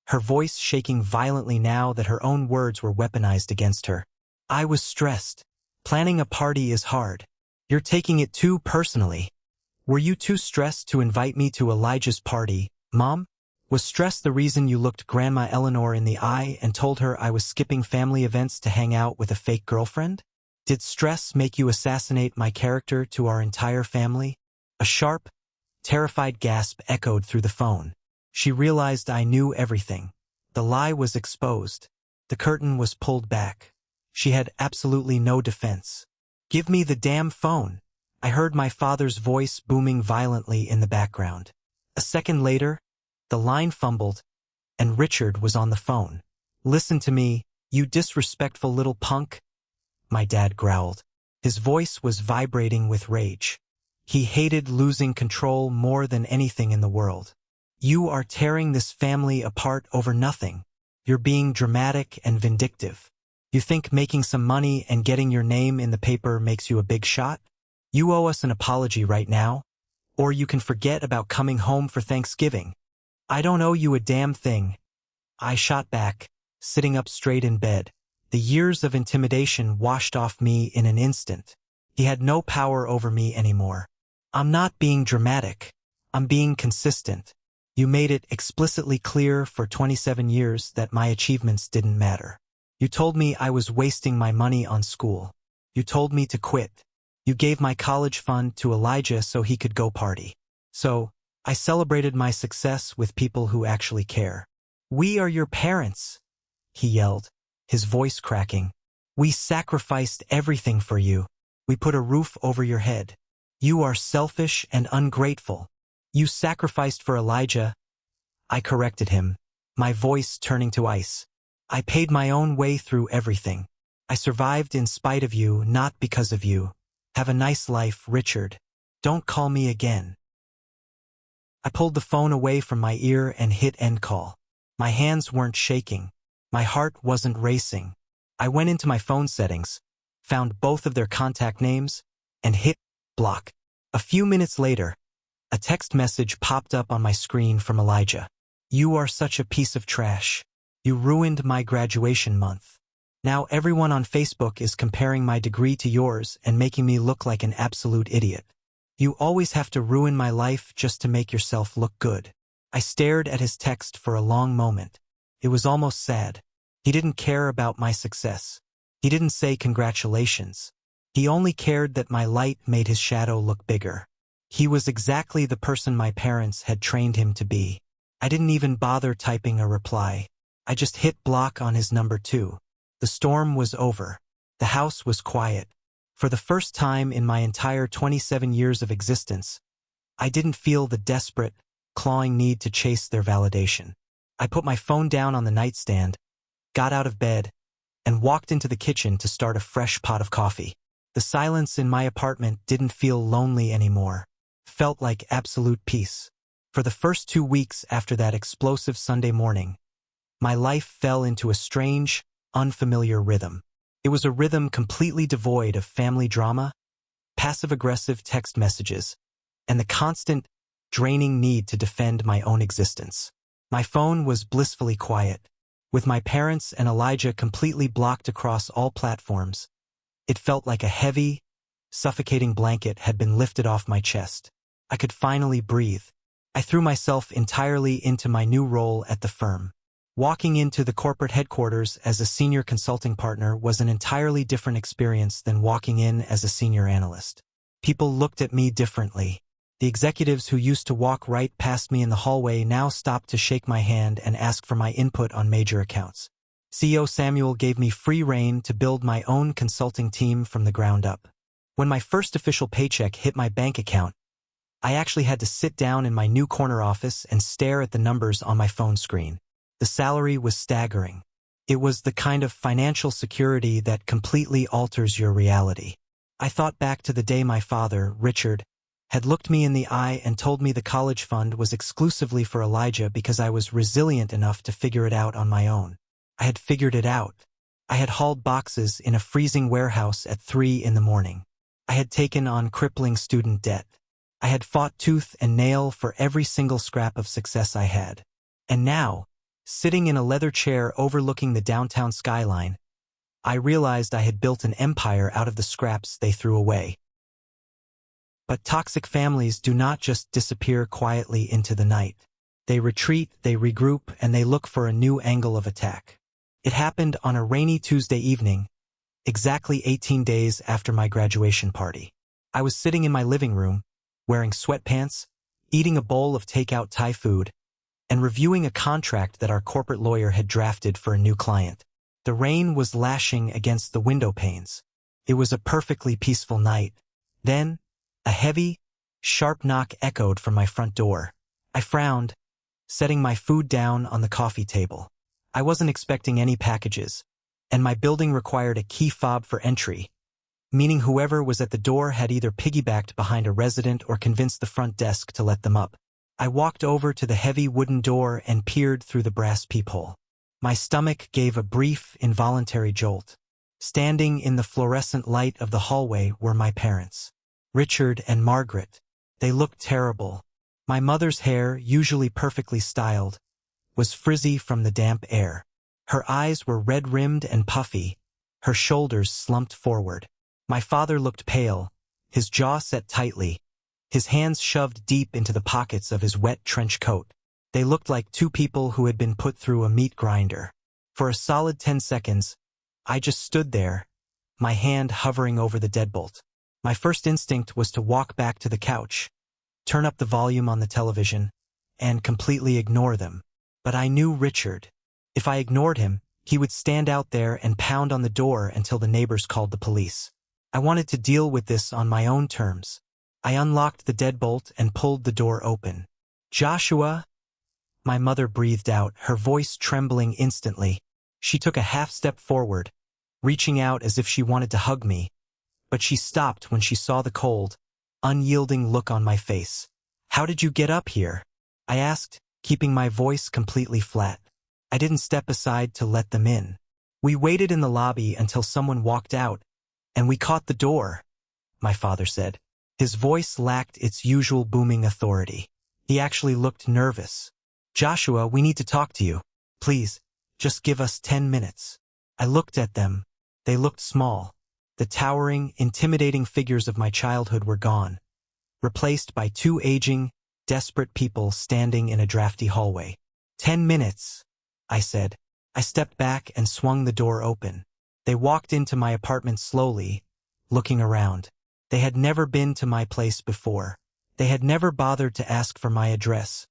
A: her voice shaking violently now that her own words were weaponized against her. I was stressed. Planning a party is hard. You're taking it too personally. Were you too stressed to invite me to Elijah's party, Mom? Was stress the reason you looked Grandma Eleanor in the eye and told her I was skipping family events to hang out with a fake girlfriend? Did stress make you assassinate my character to our entire family? A sharp, terrified gasp echoed through the phone. She realized I knew everything. The lie was exposed. The curtain was pulled back. She had absolutely no defense. Give me the damn phone. I heard my father's voice booming violently in the background. A second later, the line fumbled, and Richard was on the phone. Listen to me, you disrespectful little punk, my dad growled. His voice was vibrating with rage. He hated losing control more than anything in the world. You are tearing this family apart over nothing. You're being dramatic and vindictive. You think making some money and getting your name in the paper makes you a big shot? You owe us an apology right now, or you can forget about coming home for Thanksgiving. I don't owe you a damn thing. I shot back, sitting up straight in bed. The years of intimidation washed off me in an instant. He had no power over me anymore. I'm not being dramatic. I'm being consistent. You made it explicitly clear for 27 years that my achievements didn't matter. You told me I was wasting my money on school. You told me to quit. You gave my college fund to Elijah so he could go party. So, I celebrated my success with people who actually care. We are your parents, he yelled, his voice cracking. We sacrificed everything for you. We put a roof over your head. You are selfish and ungrateful. You sacrificed for Elijah. I corrected him, my voice turning to ice. I paid my own way through everything. I survived in spite of you, not because of you. Have a nice life, Richard. Don't call me again. I pulled the phone away from my ear and hit end call. My hands weren't shaking. My heart wasn't racing. I went into my phone settings, found both of their contact names, and hit block. A few minutes later, a text message popped up on my screen from Elijah. You are such a piece of trash. You ruined my graduation month. Now everyone on Facebook is comparing my degree to yours and making me look like an absolute idiot. You always have to ruin my life just to make yourself look good. I stared at his text for a long moment. It was almost sad. He didn't care about my success. He didn't say congratulations. He only cared that my light made his shadow look bigger. He was exactly the person my parents had trained him to be. I didn't even bother typing a reply. I just hit block on his number too. The storm was over. The house was quiet. For the first time in my entire 27 years of existence, I didn't feel the desperate, clawing need to chase their validation. I put my phone down on the nightstand, got out of bed, and walked into the kitchen to start a fresh pot of coffee. The silence in my apartment didn't feel lonely anymore. Felt like absolute peace. For the first 2 weeks after that explosive Sunday morning, my life fell into a strange, unfamiliar rhythm. It was a rhythm completely devoid of family drama, passive-aggressive text messages, and the constant, draining need to defend my own existence. My phone was blissfully quiet. With my parents and Elijah completely blocked across all platforms, it felt like a heavy, suffocating blanket had been lifted off my chest. I could finally breathe. I threw myself entirely into my new role at the firm. Walking into the corporate headquarters as a senior consulting partner was an entirely different experience than walking in as a senior analyst. People looked at me differently. The executives who used to walk right past me in the hallway now stopped to shake my hand and ask for my input on major accounts. CEO Samuel gave me free rein to build my own consulting team from the ground up. When my first official paycheck hit my bank account, I actually had to sit down in my new corner office and stare at the numbers on my phone screen. The salary was staggering. It was the kind of financial security that completely alters your reality. I thought back to the day my father, Richard, had looked me in the eye and told me the college fund was exclusively for Elijah because I was resilient enough to figure it out on my own. I had figured it out. I had hauled boxes in a freezing warehouse at 3 in the morning. I had taken on crippling student debt. I had fought tooth and nail for every single scrap of success I had. And now, sitting in a leather chair overlooking the downtown skyline, I realized I had built an empire out of the scraps they threw away. But toxic families do not just disappear quietly into the night. They retreat, they regroup, and they look for a new angle of attack. It happened on a rainy Tuesday evening, exactly 18 days after my graduation party. I was sitting in my living room, wearing sweatpants, eating a bowl of takeout Thai food, and reviewing a contract that our corporate lawyer had drafted for a new client. The rain was lashing against the window panes. It was a perfectly peaceful night. Then, a heavy, sharp knock echoed from my front door. I frowned, setting my food down on the coffee table. I wasn't expecting any packages, and my building required a key fob for entry. meaning whoever was at the door had either piggybacked behind a resident or convinced the front desk to let them up. I walked over to the heavy wooden door and peered through the brass peephole. My stomach gave a brief, involuntary jolt. Standing in the fluorescent light of the hallway were my parents, Richard and Margaret. They looked terrible. My mother's hair, usually perfectly styled, was frizzy from the damp air. Her eyes were red-rimmed and puffy, her shoulders slumped forward. My father looked pale, his jaw set tightly, his hands shoved deep into the pockets of his wet trench coat. They looked like two people who had been put through a meat grinder. For a solid 10 seconds, I just stood there, my hand hovering over the deadbolt. My first instinct was to walk back to the couch, turn up the volume on the television, and completely ignore them. But I knew Richard. If I ignored him, he would stand out there and pound on the door until the neighbors called the police. I wanted to deal with this on my own terms. I unlocked the deadbolt and pulled the door open. "Joshua?" My mother breathed out, her voice trembling instantly. She took a half-step forward, reaching out as if she wanted to hug me, but she stopped when she saw the cold, unyielding look on my face. "How did you get up here?" I asked, keeping my voice completely flat. I didn't step aside to let them in. "We waited in the lobby until someone walked out, and we caught the door," my father said. His voice lacked its usual booming authority. He actually looked nervous. "Joshua, we need to talk to you. Please, just give us 10 minutes. I looked at them. They looked small. The towering, intimidating figures of my childhood were gone, replaced by two aging, desperate people standing in a drafty hallway. 10 minutes, I said. I stepped back and swung the door open. They walked into my apartment slowly, looking around. They had never been to my place before. They had never bothered to ask for my address,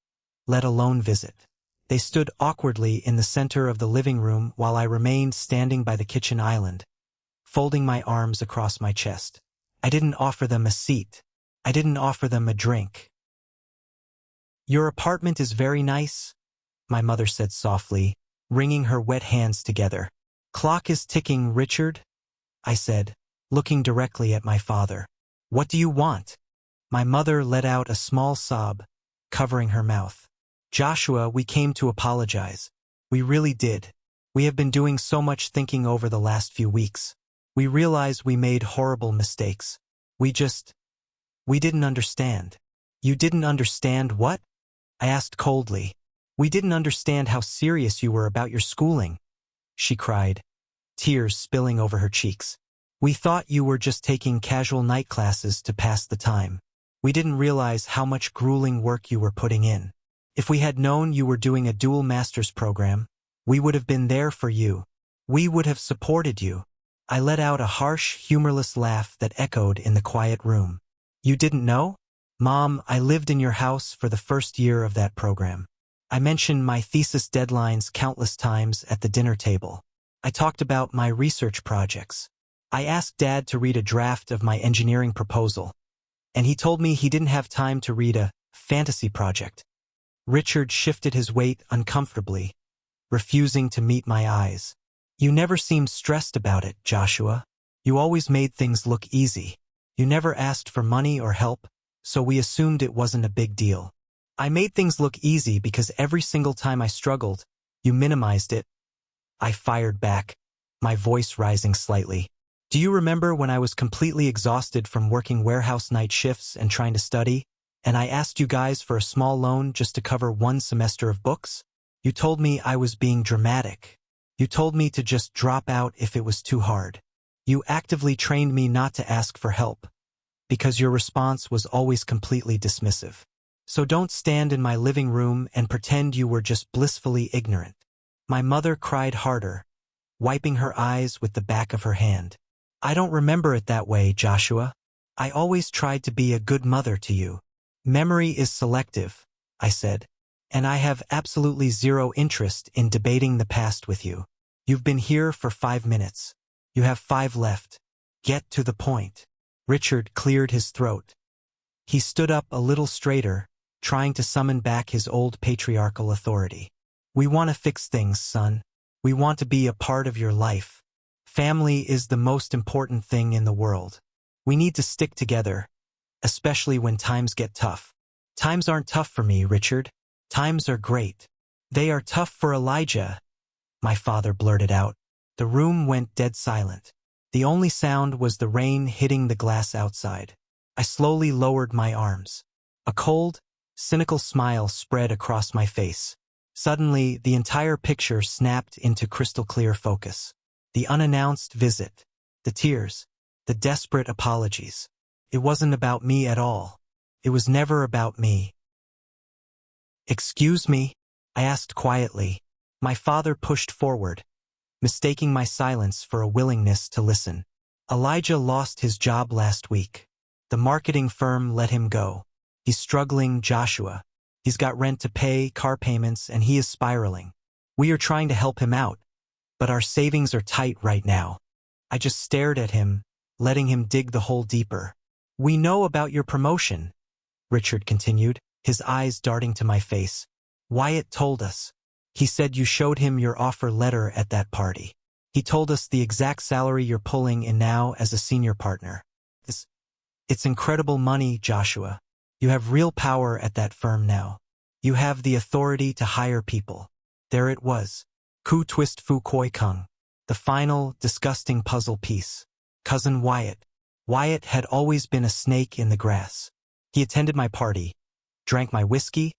A: let alone visit. They stood awkwardly in the center of the living room while I remained standing by the kitchen island, folding my arms across my chest. I didn't offer them a seat. I didn't offer them a drink. "Your apartment is very nice," my mother said softly, wringing her wet hands together. "Clock is ticking, Richard," I said, looking directly at my father. "What do you want?" My mother let out a small sob, covering her mouth. "Joshua, we came to apologize. We really did. We have been doing so much thinking over the last few weeks. We realize we made horrible mistakes. We didn't understand." "You didn't understand what?" I asked coldly. "We didn't understand how serious you were about your schooling," she cried, tears spilling over her cheeks. "We thought you were just taking casual night classes to pass the time. We didn't realize how much grueling work you were putting in. If we had known you were doing a dual master's program, we would have been there for you. We would have supported you." I let out a harsh, humorless laugh that echoed in the quiet room. "You didn't know? Mom, I lived in your house for the first year of that program. I mentioned my thesis deadlines countless times at the dinner table. I talked about my research projects. I asked Dad to read a draft of my engineering proposal, and he told me he didn't have time to read a fantasy project." Richard shifted his weight uncomfortably, refusing to meet my eyes. "You never seemed stressed about it, Joshua. You always made things look easy. You never asked for money or help, so we assumed it wasn't a big deal. I made things look easy because every single time I struggled, you minimized it," I fired back, my voice rising slightly. "Do you remember when I was completely exhausted from working warehouse night shifts and trying to study, and I asked you guys for a small loan just to cover one semester of books? You told me I was being dramatic. You told me to just drop out if it was too hard. You actively trained me not to ask for help, because your response was always completely dismissive. So don't stand in my living room and pretend you were just blissfully ignorant." My mother cried harder, wiping her eyes with the back of her hand. "I don't remember it that way, Joshua. I always tried to be a good mother to you." "Memory is selective," I said, "and I have absolutely zero interest in debating the past with you. You've been here for 5 minutes. You have 5 left. Get to the point." Richard cleared his throat. He stood up a little straighter, trying to summon back his old patriarchal authority. "We want to fix things, son. We want to be a part of your life. Family is the most important thing in the world. We need to stick together, especially when times get tough. Times aren't tough for me, Richard. Times are great. They are tough for Elijah, my father blurted out. The room went dead silent. The only sound was the rain hitting the glass outside. I slowly lowered my arms. A cold, cynical smile spread across my face. Suddenly, the entire picture snapped into crystal-clear focus. The unannounced visit, the tears, the desperate apologies. It wasn't about me at all. It was never about me. "Excuse me?" I asked quietly. My father pushed forward, mistaking my silence for a willingness to listen. "Elijah lost his job last week. The marketing firm let him go. He's struggling, Joshua. He's got rent to pay, car payments, and he is spiraling. We are trying to help him out, but our savings are tight right now." I just stared at him, letting him dig the hole deeper. "We know about your promotion," Richard continued, his eyes darting to my face. "Wyatt told us. He said you showed him your offer letter at that party. He told us the exact salary you're pulling in now as a senior partner. It's incredible money, Joshua. You have real power at that firm now. You have the authority to hire people." There it was. Ku twist fu koi kung. The final, disgusting puzzle piece. Cousin Wyatt. Wyatt had always been a snake in the grass. He attended my party, drank my whiskey,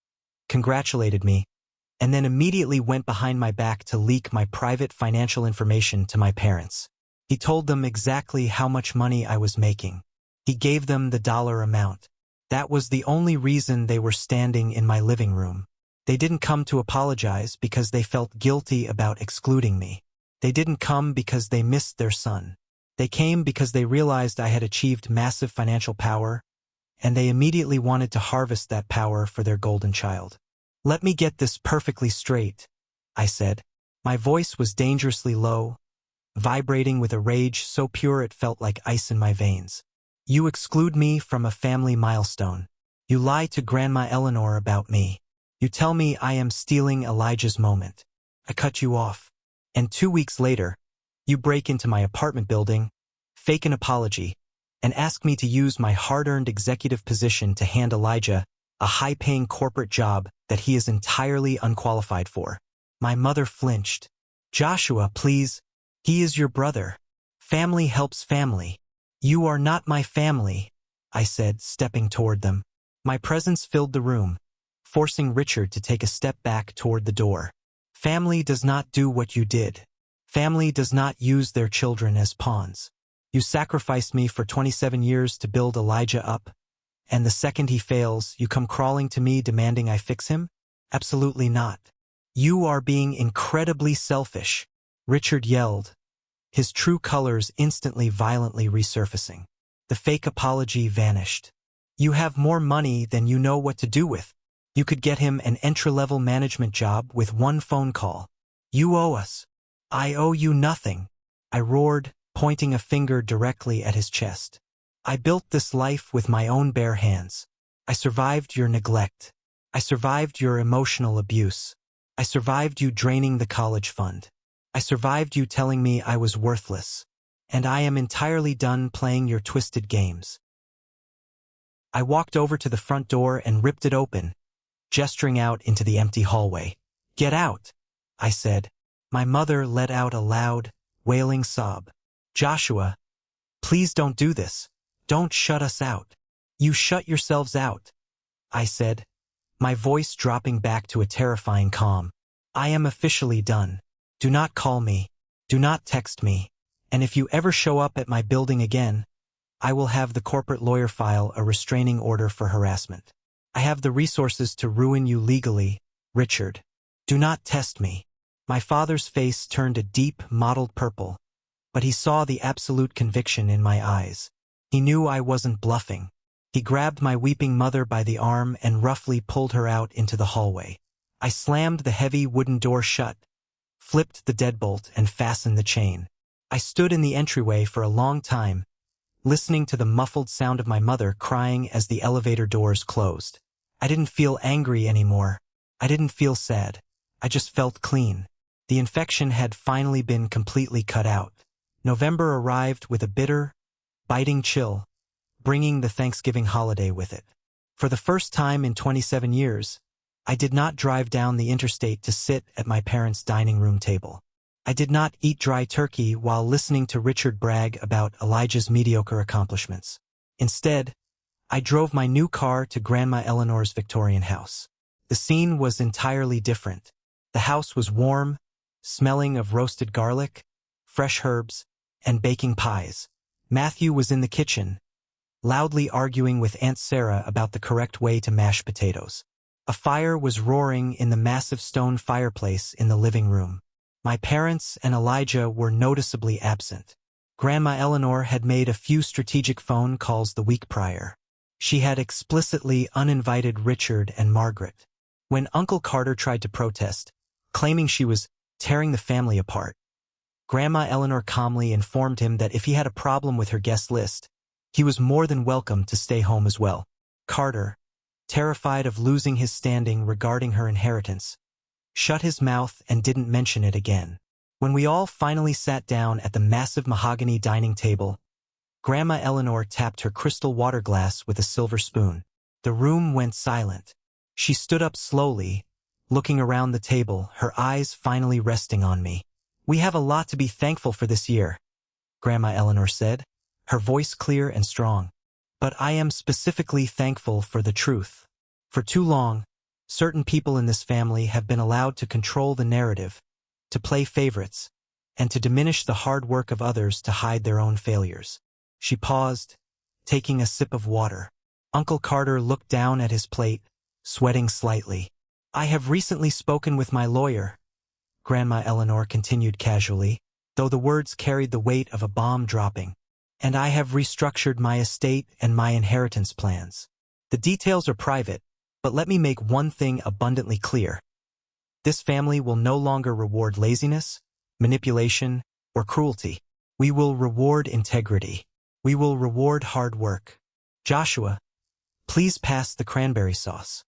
A: congratulated me, and then immediately went behind my back to leak my private financial information to my parents. He told them exactly how much money I was making. He gave them the dollar amount. That was the only reason they were standing in my living room. They didn't come to apologize because they felt guilty about excluding me. They didn't come because they missed their son. They came because they realized I had achieved massive financial power, and they immediately wanted to harvest that power for their golden child. "Let me get this perfectly straight," I said. My voice was dangerously low, vibrating with a rage so pure it felt like ice in my veins. "You exclude me from a family milestone. You lie to Grandma Eleanor about me. You tell me I am stealing Elijah's moment. I cut you off. And 2 weeks later, you break into my apartment building, fake an apology, and ask me to use my hard-earned executive position to hand Elijah a high-paying corporate job that he is entirely unqualified for." My mother flinched. "Joshua, please. He is your brother. Family helps family." "You are not my family," I said, stepping toward them. My presence filled the room, forcing Richard to take a step back toward the door. "Family does not do what you did. Family does not use their children as pawns. You sacrificed me for 27 years to build Elijah up, and the second he fails, you come crawling to me demanding I fix him? Absolutely not. You are being incredibly selfish," Richard yelled, his true colors instantly violently resurfacing. The fake apology vanished. "You have more money than you know what to do with. You could get him an entry-level management job with one phone call. You owe us." "I owe you nothing," I roared, pointing a finger directly at his chest. "I built this life with my own bare hands. I survived your neglect. I survived your emotional abuse. I survived you draining the college fund. I survived you telling me I was worthless. And I am entirely done playing your twisted games." I walked over to the front door and ripped it open, gesturing out into the empty hallway. "Get out," I said. My mother let out a loud, wailing sob. "Joshua, please don't do this. Don't shut us out." "You shut yourselves out," I said, my voice dropping back to a terrifying calm. "I am officially done. Do not call me. Do not text me. And if you ever show up at my building again, I will have the corporate lawyer file a restraining order for harassment. I have the resources to ruin you legally, Richard. Do not test me." My father's face turned a deep, mottled purple, but he saw the absolute conviction in my eyes. He knew I wasn't bluffing. He grabbed my weeping mother by the arm and roughly pulled her out into the hallway. I slammed the heavy wooden door shut, flipped the deadbolt, and fastened the chain. I stood in the entryway for a long time, listening to the muffled sound of my mother crying as the elevator doors closed. I didn't feel angry anymore. I didn't feel sad. I just felt clean. The infection had finally been completely cut out. November arrived with a bitter, biting chill, bringing the Thanksgiving holiday with it. For the first time in 27 years, I did not drive down the interstate to sit at my parents' dining room table. I did not eat dry turkey while listening to Richard brag about Elijah's mediocre accomplishments. Instead, I drove my new car to Grandma Eleanor's Victorian house. The scene was entirely different. The house was warm, smelling of roasted garlic, fresh herbs, and baking pies. Matthew was in the kitchen, loudly arguing with Aunt Sarah about the correct way to mash potatoes. A fire was roaring in the massive stone fireplace in the living room. My parents and Elijah were noticeably absent. Grandma Eleanor had made a few strategic phone calls the week prior. She had explicitly uninvited Richard and Margaret. When Uncle Carter tried to protest, claiming she was tearing the family apart, Grandma Eleanor calmly informed him that if he had a problem with her guest list, he was more than welcome to stay home as well. Carter, terrified of losing his standing regarding her inheritance, shut his mouth and didn't mention it again. When we all finally sat down at the massive mahogany dining table, Grandma Eleanor tapped her crystal water glass with a silver spoon. The room went silent. She stood up slowly, looking around the table, her eyes finally resting on me. "We have a lot to be thankful for this year," Grandma Eleanor said, her voice clear and strong. "But I am specifically thankful for the truth. For too long, certain people in this family have been allowed to control the narrative, to play favorites, and to diminish the hard work of others to hide their own failures." She paused, taking a sip of water. Uncle Carter looked down at his plate, sweating slightly. "I have recently spoken with my lawyer," Grandma Eleanor continued casually, though the words carried the weight of a bomb dropping. "And I have restructured my estate and my inheritance plans. The details are private, but let me make one thing abundantly clear. This family will no longer reward laziness, manipulation, or cruelty. We will reward integrity. We will reward hard work. Joshua, please pass the cranberry sauce."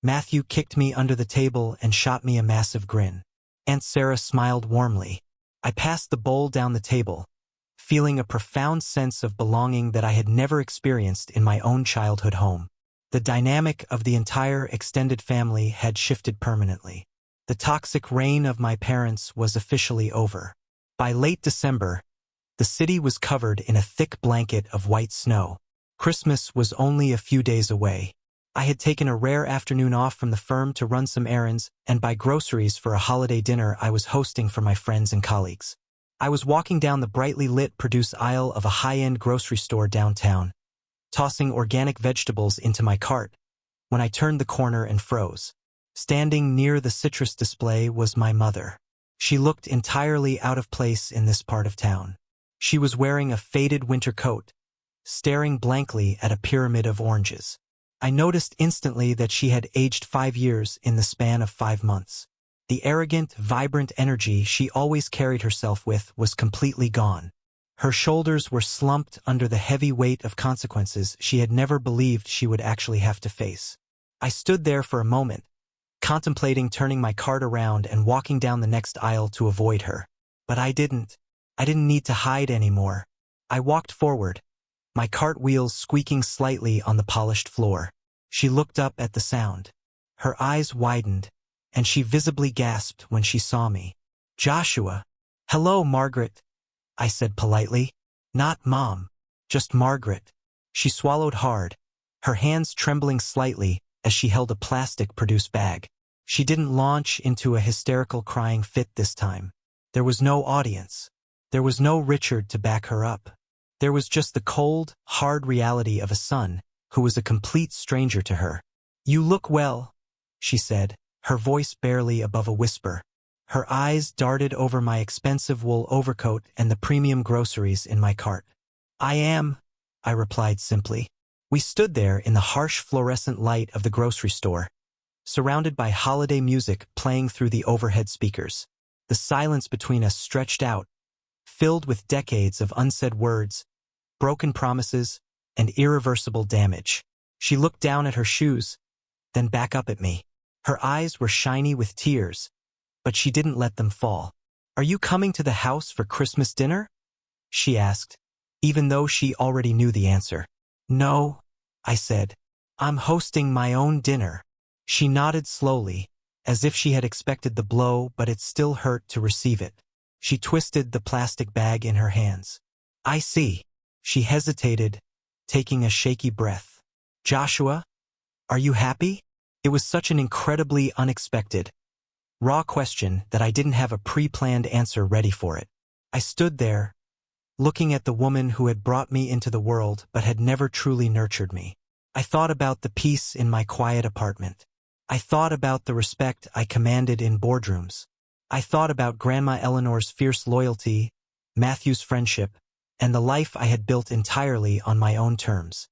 A: Matthew kicked me under the table and shot me a massive grin. Aunt Sarah smiled warmly. I passed the bowl down the table, feeling a profound sense of belonging that I had never experienced in my own childhood home. The dynamic of the entire extended family had shifted permanently. The toxic reign of my parents was officially over. By late December, the city was covered in a thick blanket of white snow. Christmas was only a few days away. I had taken a rare afternoon off from the firm to run some errands and buy groceries for a holiday dinner I was hosting for my friends and colleagues. I was walking down the brightly lit produce aisle of a high-end grocery store downtown, tossing organic vegetables into my cart, when I turned the corner and froze. Standing near the citrus display was my mother. She looked entirely out of place in this part of town. She was wearing a faded winter coat, staring blankly at a pyramid of oranges. I noticed instantly that she had aged 5 years in the span of 5 months. The arrogant, vibrant energy she always carried herself with was completely gone. Her shoulders were slumped under the heavy weight of consequences she had never believed she would actually have to face. I stood there for a moment, contemplating turning my cart around and walking down the next aisle to avoid her. But I didn't. I didn't need to hide anymore. I walked forward, my cart wheels squeaking slightly on the polished floor. She looked up at the sound. Her eyes widened, and she visibly gasped when she saw me. "Joshua." "Hello, Margaret," I said politely. "Not Mom, just Margaret." She swallowed hard, her hands trembling slightly as she held a plastic produce bag. She didn't launch into a hysterical crying fit this time. There was no audience. There was no Richard to back her up. There was just the cold, hard reality of a son who was a complete stranger to her. "You look well," she said, her voice barely above a whisper. Her eyes darted over my expensive wool overcoat and the premium groceries in my cart. "I am," I replied simply. We stood there in the harsh fluorescent light of the grocery store, surrounded by holiday music playing through the overhead speakers. The silence between us stretched out, filled with decades of unsaid words, broken promises, and irreversible damage. She looked down at her shoes, then back up at me. Her eyes were shiny with tears, but she didn't let them fall. "Are you coming to the house for Christmas dinner?" she asked, even though she already knew the answer. "No," I said. "I'm hosting my own dinner." She nodded slowly, as if she had expected the blow, but it still hurt to receive it. She twisted the plastic bag in her hands. "I see." She hesitated, taking a shaky breath. "Joshua, are you happy?" It was such an incredibly unexpected, raw question that I didn't have a pre-planned answer ready for it. I stood there, looking at the woman who had brought me into the world but had never truly nurtured me. I thought about the peace in my quiet apartment. I thought about the respect I commanded in boardrooms. I thought about Grandma Eleanor's fierce loyalty, Matthew's friendship, and the life I had built entirely on my own terms.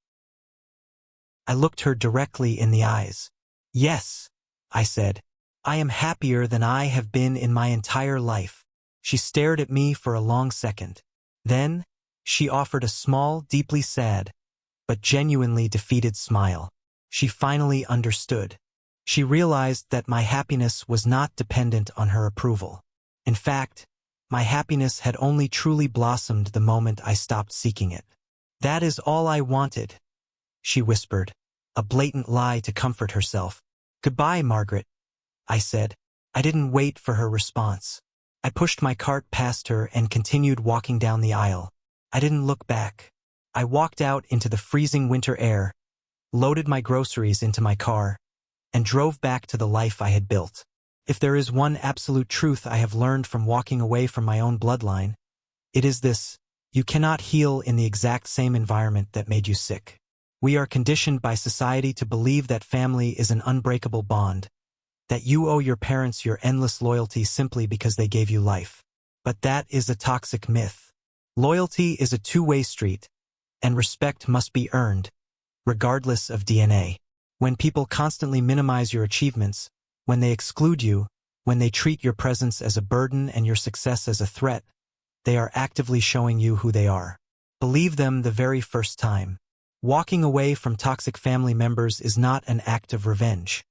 A: I looked her directly in the eyes. "Yes," I said. "I am happier than I have been in my entire life." She stared at me for a long second. Then, she offered a small, deeply sad, but genuinely defeated smile. She finally understood. She realized that my happiness was not dependent on her approval. In fact, my happiness had only truly blossomed the moment I stopped seeking it. "That is all I wanted," she whispered, a blatant lie to comfort herself. "Goodbye, Margaret," I said. I didn't wait for her response. I pushed my cart past her and continued walking down the aisle. I didn't look back. I walked out into the freezing winter air, loaded my groceries into my car, and drove back to the life I had built. If there is one absolute truth I have learned from walking away from my own bloodline, it is this: you cannot heal in the exact same environment that made you sick. We are conditioned by society to believe that family is an unbreakable bond, that you owe your parents your endless loyalty simply because they gave you life. But that is a toxic myth. Loyalty is a two-way street, and respect must be earned, regardless of DNA. When people constantly minimize your achievements, when they exclude you, when they treat your presence as a burden and your success as a threat, they are actively showing you who they are. Believe them the very first time. Walking away from toxic family members is not an act of revenge.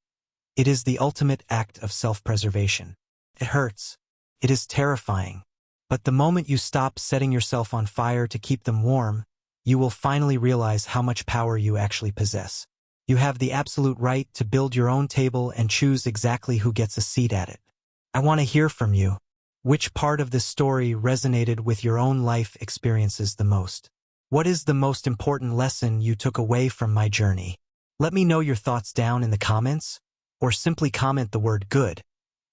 A: It is the ultimate act of self-preservation. It hurts. It is terrifying. But the moment you stop setting yourself on fire to keep them warm, you will finally realize how much power you actually possess. You have the absolute right to build your own table and choose exactly who gets a seat at it. I want to hear from you. Which part of this story resonated with your own life experiences the most? What is the most important lesson you took away from my journey? Let me know your thoughts down in the comments, or simply comment the word "good,"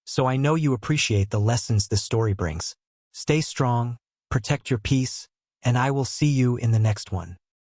A: so I know you appreciate the lessons this story brings. Stay strong, protect your peace, and I will see you in the next one.